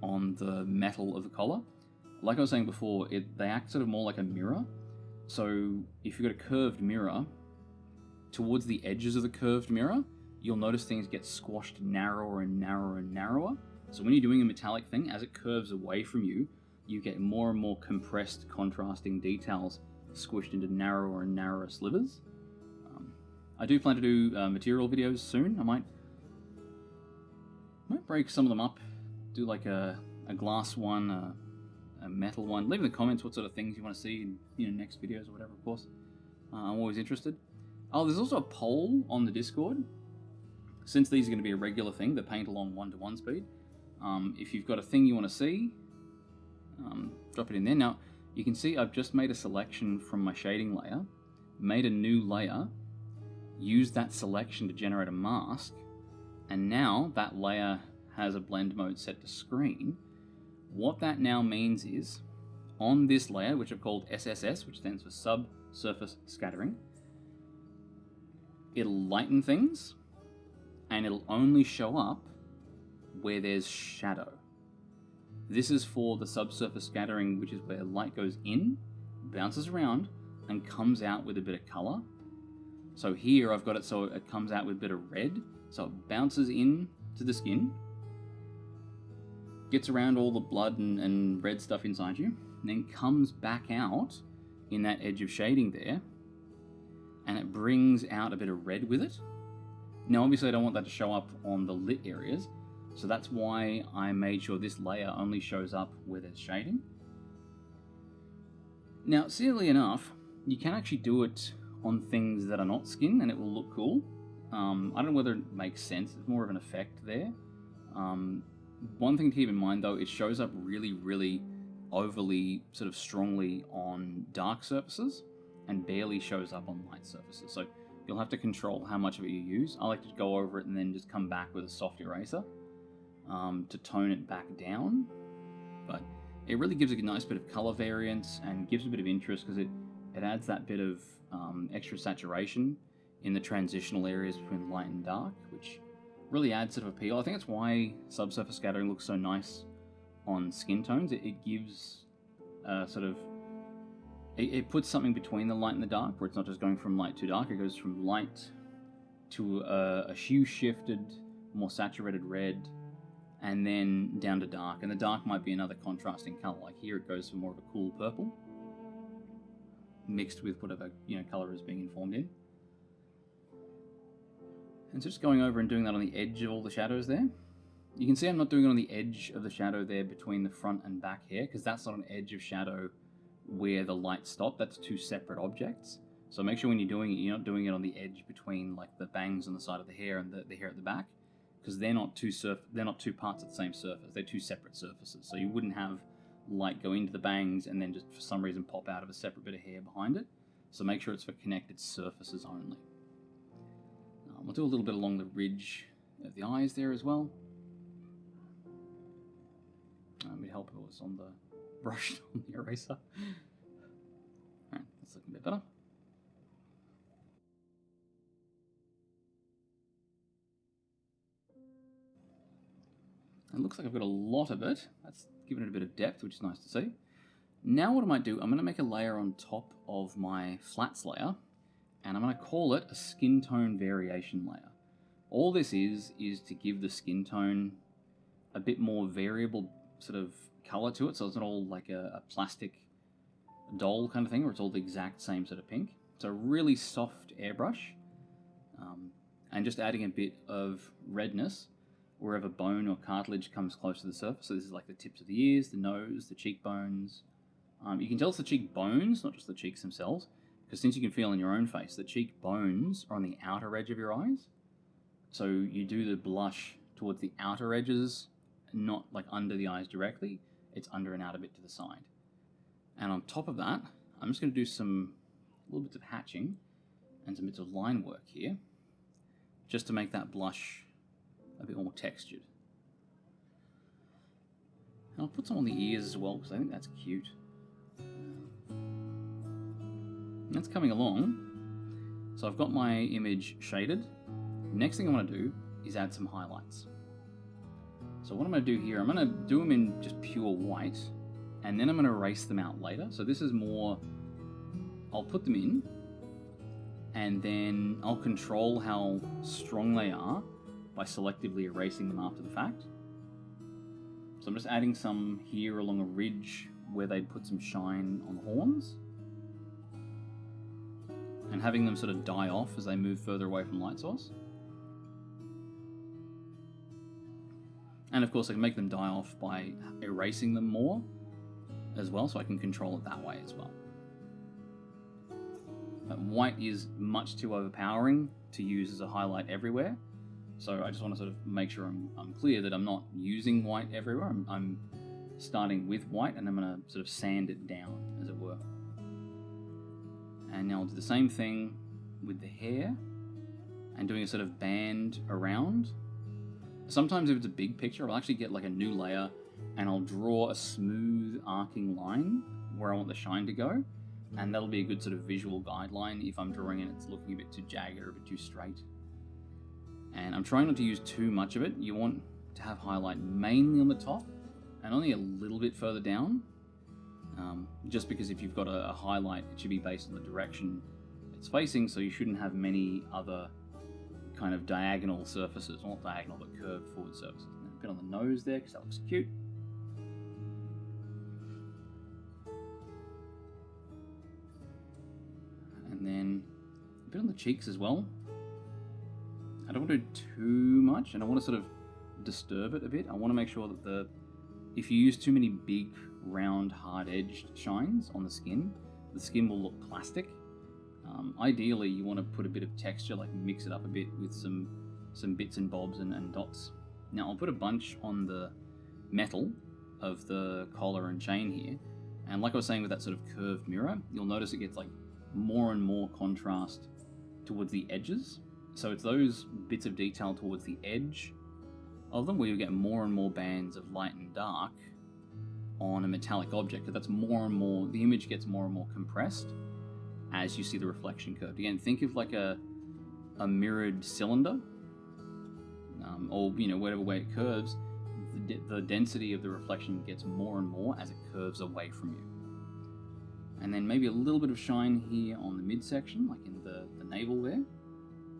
on the metal of the collar. Like I was saying before, they act sort of more like a mirror. So if you've got a curved mirror, towards the edges of the curved mirror, you'll notice things get squashed narrower and narrower and narrower. So when you're doing a metallic thing, as it curves away from you, you get more and more compressed, contrasting details squished into narrower and narrower slivers. I do plan to do material videos soon. I might break some of them up, do like a glass one, a metal one. Leave in the comments what sort of things you want to see in next videos or whatever, of course. I'm always interested. Oh, there's also a poll on the Discord. Since these are going to be a regular thing, the paint along 1:1 speed. If you've got a thing you want to see, drop it in there. Now, you can see I've just made a selection from my shading layer, made a new layer, used that selection to generate a mask, and now that layer has a blend mode set to screen. What that now means is, on this layer, which I've called SSS, which stands for Subsurface Scattering, it'll lighten things, and it'll only show up where there's shadow. This is for the subsurface scattering, which is where light goes in, bounces around, and comes out with a bit of color. So here I've got it so it comes out with a bit of red, so it bounces in to the skin, gets around all the blood and red stuff inside you, and then comes back out in that edge of shading there, and it brings out a bit of red with it. Now obviously I don't want that to show up on the lit areas, so that's why I made sure this layer only shows up where there's shading. Now, silly enough, you can actually do it on things that are not skin and it will look cool. I don't know whether it makes sense, it's more of an effect there. One thing to keep in mind though, it shows up really, really overly, sort of strongly on dark surfaces and barely shows up on light surfaces. So you'll have to control how much of it you use. I like to go over it and then just come back with a soft eraser to tone it back down. But it really gives a nice bit of color variance and gives a bit of interest because it adds that bit of extra saturation in the transitional areas between light and dark, which really adds sort of appeal. I think that's why subsurface scattering looks so nice on skin tones. It gives sort of, it puts something between the light and the dark, where it's not just going from light to dark, it goes from light to a hue shifted, more saturated red, and then down to dark. And the dark might be another contrasting color, like here it goes for more of a cool purple, mixed with whatever color is being informed in. And so just going over and doing that on the edge of all the shadows there. You can see I'm not doing it on the edge of the shadow there between the front and back here, because that's not an edge of shadow where the light stopped. That's two separate objects. So make sure when you're doing it, you're not doing it on the edge between like the bangs on the side of the hair and the hair at the back, because they're not two parts of the same surface. They're two separate surfaces. So you wouldn't have light go into the bangs and then just for some reason pop out of a separate bit of hair behind it. So make sure it's for connected surfaces only. We'll do a little bit along the ridge of the eyes there as well. It'd help if it was on the brush, on the eraser. Alright, that's looking a bit better. It looks like I've got a lot of it. That's given it a bit of depth, which is nice to see. Now what I might do, I'm going to make a layer on top of my flats layer, and I'm going to call it a Skintone Variation layer. All this is to give the skin tone a bit more variable sort of color to it, so it's not all like a plastic doll kind of thing, where it's all the exact same sort of pink. It's a really soft airbrush, and just adding a bit of redness wherever bone or cartilage comes close to the surface. So this is like the tips of the ears, the nose, the cheekbones. You can tell it's the cheekbones, not just the cheeks themselves, because since you can feel in your own face, the cheekbones are on the outer edge of your eyes. So you do the blush towards the outer edges, not like under the eyes directly. It's under and out a bit to the side. And on top of that, I'm just going to do some little bits of hatching and some bits of line work here, just to make that blush a bit more textured. And I'll put some on the ears as well, because I think that's cute. And that's coming along. So I've got my image shaded. Next thing I want to do is add some highlights. So what I'm going to do here, I'm going to do them in just pure white, and then I'm going to erase them out later. So this is more, I'll put them in, and then I'll control how strong they are by selectively erasing them after the fact. So I'm just adding some here along a ridge where they'd put some shine on the horns, and having them sort of die off as they move further away from light source. And of course I can make them die off by erasing them more as well, so I can control it that way as well. But white is much too overpowering to use as a highlight everywhere, so I just want to sort of make sure I'm clear that I'm not using white everywhere. I'm starting with white, and I'm going to sort of sand it down, as it were. And now I'll do the same thing with the hair, and doing a sort of band around. Sometimes if it's a big picture, I'll actually get like a new layer, and I'll draw a smooth arcing line where I want the shine to go, and that'll be a good sort of visual guideline if I'm drawing and it's looking a bit too jagged or a bit too straight. And I'm trying not to use too much of it. You want to have highlight mainly on the top and only a little bit further down, just because if you've got a highlight, it should be based on the direction it's facing, so you shouldn't have many other kind of diagonal surfaces, not diagonal but curved forward surfaces. And a bit on the nose there because that looks cute. And then a bit on the cheeks as well. I don't want to do too much, and I want to sort of disturb it a bit. I want to make sure that if you use too many big, round, hard-edged shines on the skin will look plastic. Ideally, you want to put a bit of texture, like mix it up a bit with some bits and bobs and dots. Now, I'll put a bunch on the metal of the collar and chain here, and like I was saying with that sort of curved mirror, you'll notice it gets like more and more contrast towards the edges. So it's those bits of detail towards the edge of them where you get more and more bands of light and dark on a metallic object. That's more and more, the image gets more and more compressed as you see the reflection curved. Again, think of like a mirrored cylinder, or whatever way it curves, the density of the reflection gets more and more as it curves away from you. And then maybe a little bit of shine here on the midsection, like in the navel there,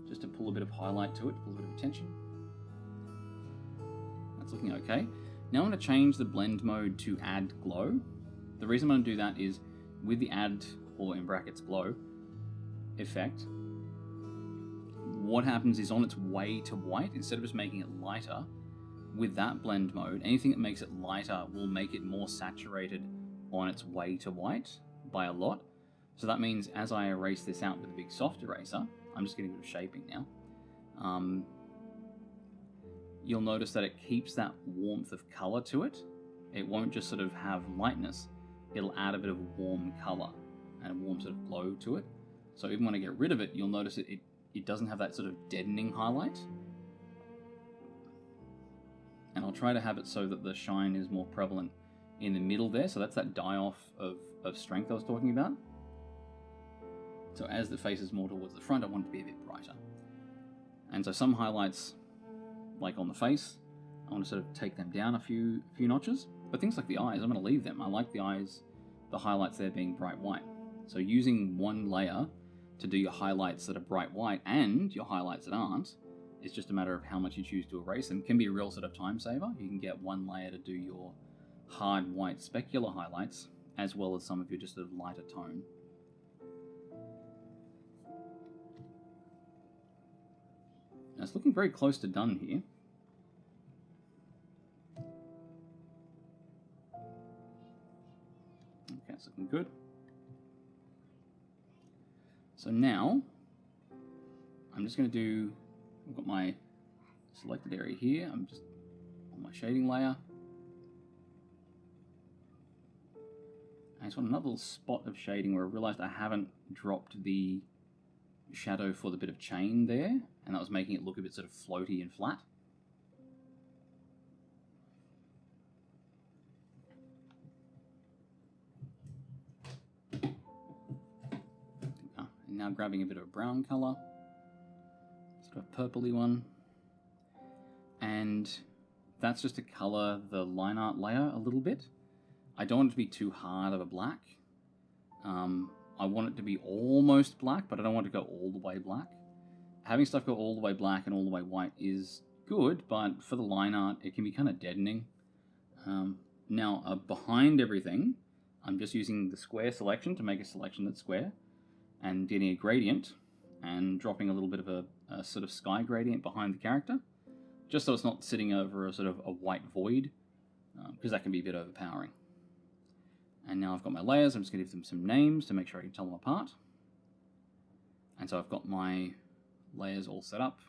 just to pull a bit of highlight to it, pull a bit of attention. That's looking okay. Now I'm going to change the blend mode to add glow. The reason I'm going to do that is with the add, or in brackets glow, effect, what happens is on its way to white, instead of just making it lighter, with that blend mode, anything that makes it lighter will make it more saturated on its way to white by a lot. So that means as I erase this out with a big soft eraser, I'm just getting a bit of shaping now, you'll notice that it keeps that warmth of color to it. It won't just sort of have lightness, it'll add a bit of warm color and a warm sort of glow to it. So even when I get rid of it, you'll notice it doesn't have that sort of deadening highlight. And I'll try to have it so that the shine is more prevalent in the middle there. So that's that die-off of strength I was talking about. So as the face is more towards the front, I want it to be a bit brighter. And so some highlights, like on the face, I want to sort of take them down a few notches. But things like the eyes, I'm going to leave them. I like the eyes, the highlights there being bright white. So using one layer to do your highlights that are bright white and your highlights that aren't, it's just a matter of how much you choose to erase them. It can be a real sort of time saver. You can get one layer to do your hard white specular highlights, as well as some of your just sort of lighter tone. Now it's looking very close to done here. Okay, it's looking good. So now, I'm just going to do, I've got my selected area here, I'm just on my shading layer. I just want another little spot of shading where I realized I haven't dropped the shadow for the bit of chain there, and that was making it look a bit sort of floaty and flat. And now grabbing a bit of a brown color, sort of a purpley one, and that's just to color the Lineart layer a little bit. I don't want it to be too hard of a black. I want it to be almost black, but I don't want it to go all the way black. Having stuff go all the way black and all the way white is good, but for the Lineart, it can be kind of deadening. Now, behind everything, I'm just using the square selection to make a selection that's square, and getting a gradient, and dropping a little bit of a sort of sky gradient behind the character, just so it's not sitting over a sort of a white void, because that can be a bit overpowering. And now I've got my layers, I'm just going to give them some names to make sure I can tell them apart. And so I've got my layers all set up.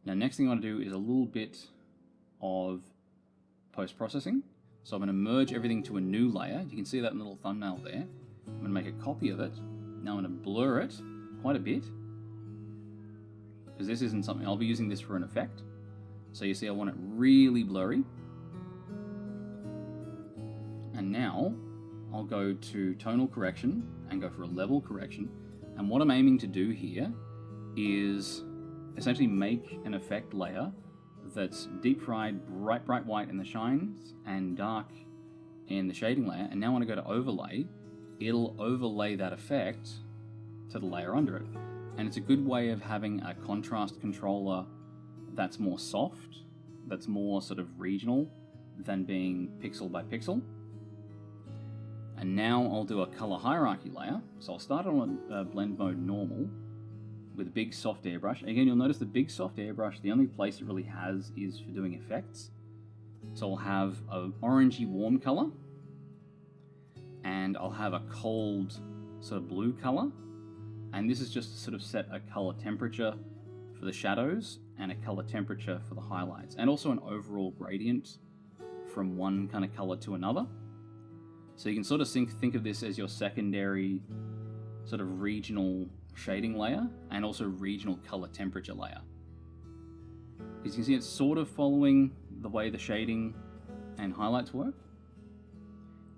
Now next thing I want to do is a little bit of post-processing. So I'm going to merge everything to a new layer. You can see that in the little thumbnail there. I'm going to make a copy of it. Now I'm going to blur it quite a bit, because this isn't something, I'll be using this for an effect. So you see I want it really blurry. And now I'll go to tonal correction and go for a level correction. And what I'm aiming to do here is essentially make an effect layer that's deep fried, bright white in the shines and dark in the shading layer. And now when I go to overlay, it'll overlay that effect to the layer under it. And it's a good way of having a contrast controller that's more soft, that's more sort of regional than being pixel by pixel. And now I'll do a color hierarchy layer. So I'll start on a blend mode normal with a big soft airbrush. Again, you'll notice the big soft airbrush, the only place it really has is for doing effects. So I'll have an orangey warm color, and I'll have a cold sort of blue color. And this is just to sort of set a color temperature for the shadows and a color temperature for the highlights, and also an overall gradient from one kind of color to another. So you can sort of think of this as your secondary sort of regional shading layer and also regional color temperature layer. As you can see, it's sort of following the way the shading and highlights work.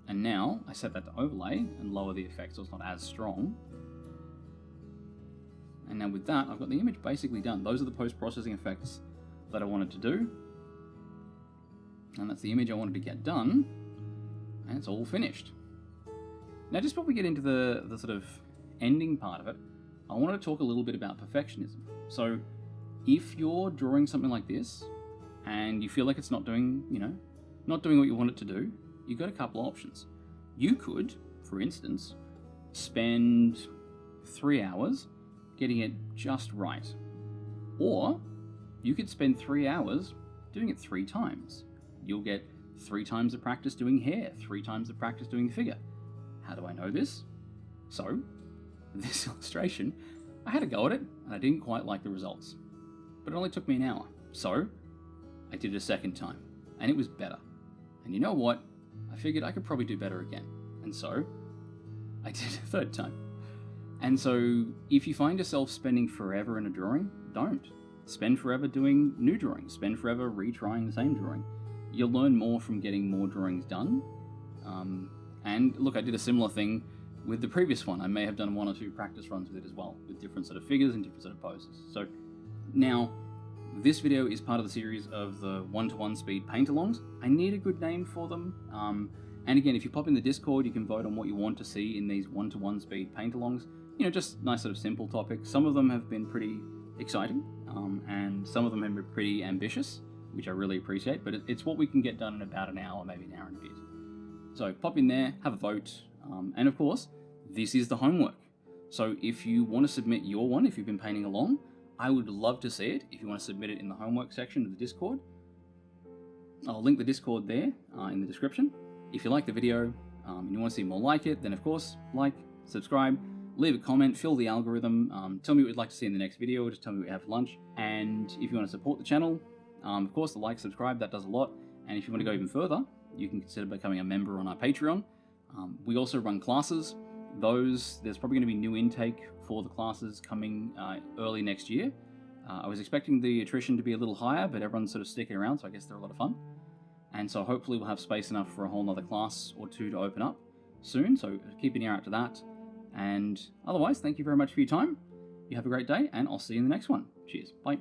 And now I set that to overlay and lower the effect so it's not as strong. And now with that, I've got the image basically done. Those are the post-processing effects that I wanted to do. And that's the image I wanted to get done. And it's all finished. Now, just before we get into the sort of ending part of it, I want to talk a little bit about perfectionism. So if you're drawing something like this and you feel like it's not doing, not doing what you want it to do, you've got a couple of options. You could, for instance, spend 3 hours getting it just right. Or you could spend 3 hours doing it 3 times. You'll get 3 times the practice doing hair, 3 times the practice doing the figure. How do I know this? So, this illustration, I had a go at it, and I didn't quite like the results. But it only took me an hour. So, I did it a second time, and it was better. And you know what? I figured I could probably do better again. And so, I did it a third time. And so, if you find yourself spending forever in a drawing, don't. Spend forever doing new drawings. Spend forever retrying the same drawing. You'll learn more from getting more drawings done. And look, I did a similar thing with the previous one. I may have done 1 or 2 practice runs with it as well, with different sort of figures and different sort of poses. So now, this video is part of the series of the 1-to-1 speed paint-alongs. I need a good name for them. And again, if you pop in the Discord, you can vote on what you want to see in these 1-to-1 speed paint-alongs. You know, just nice sort of simple topics. Some of them have been pretty exciting, and some of them have been pretty ambitious, which I really appreciate, but it's what we can get done in about an hour, maybe an hour and a bit. So pop in there, have a vote, and of course, this is the homework. So if you want to submit your one, if you've been painting along, I would love to see it. If you want to submit it in the homework section of the Discord, I'll link the Discord there in the description. If you like the video and you want to see more like it, then of course, like, subscribe, leave a comment, fill the algorithm, tell me what you'd like to see in the next video, or just tell me what you have for lunch. And if you want to support the channel, of course, the like, subscribe, that does a lot. And if you want to go even further, you can consider becoming a member on our Patreon. We also run classes. There's probably going to be new intake for the classes coming early next year. I was expecting the attrition to be a little higher, but everyone's sort of sticking around, so I guess they're a lot of fun. And so hopefully we'll have space enough for a whole nother class or 2 to open up soon, so keep an ear out to that. And otherwise, thank you very much for your time. You have a great day, and I'll see you in the next one. Cheers. Bye.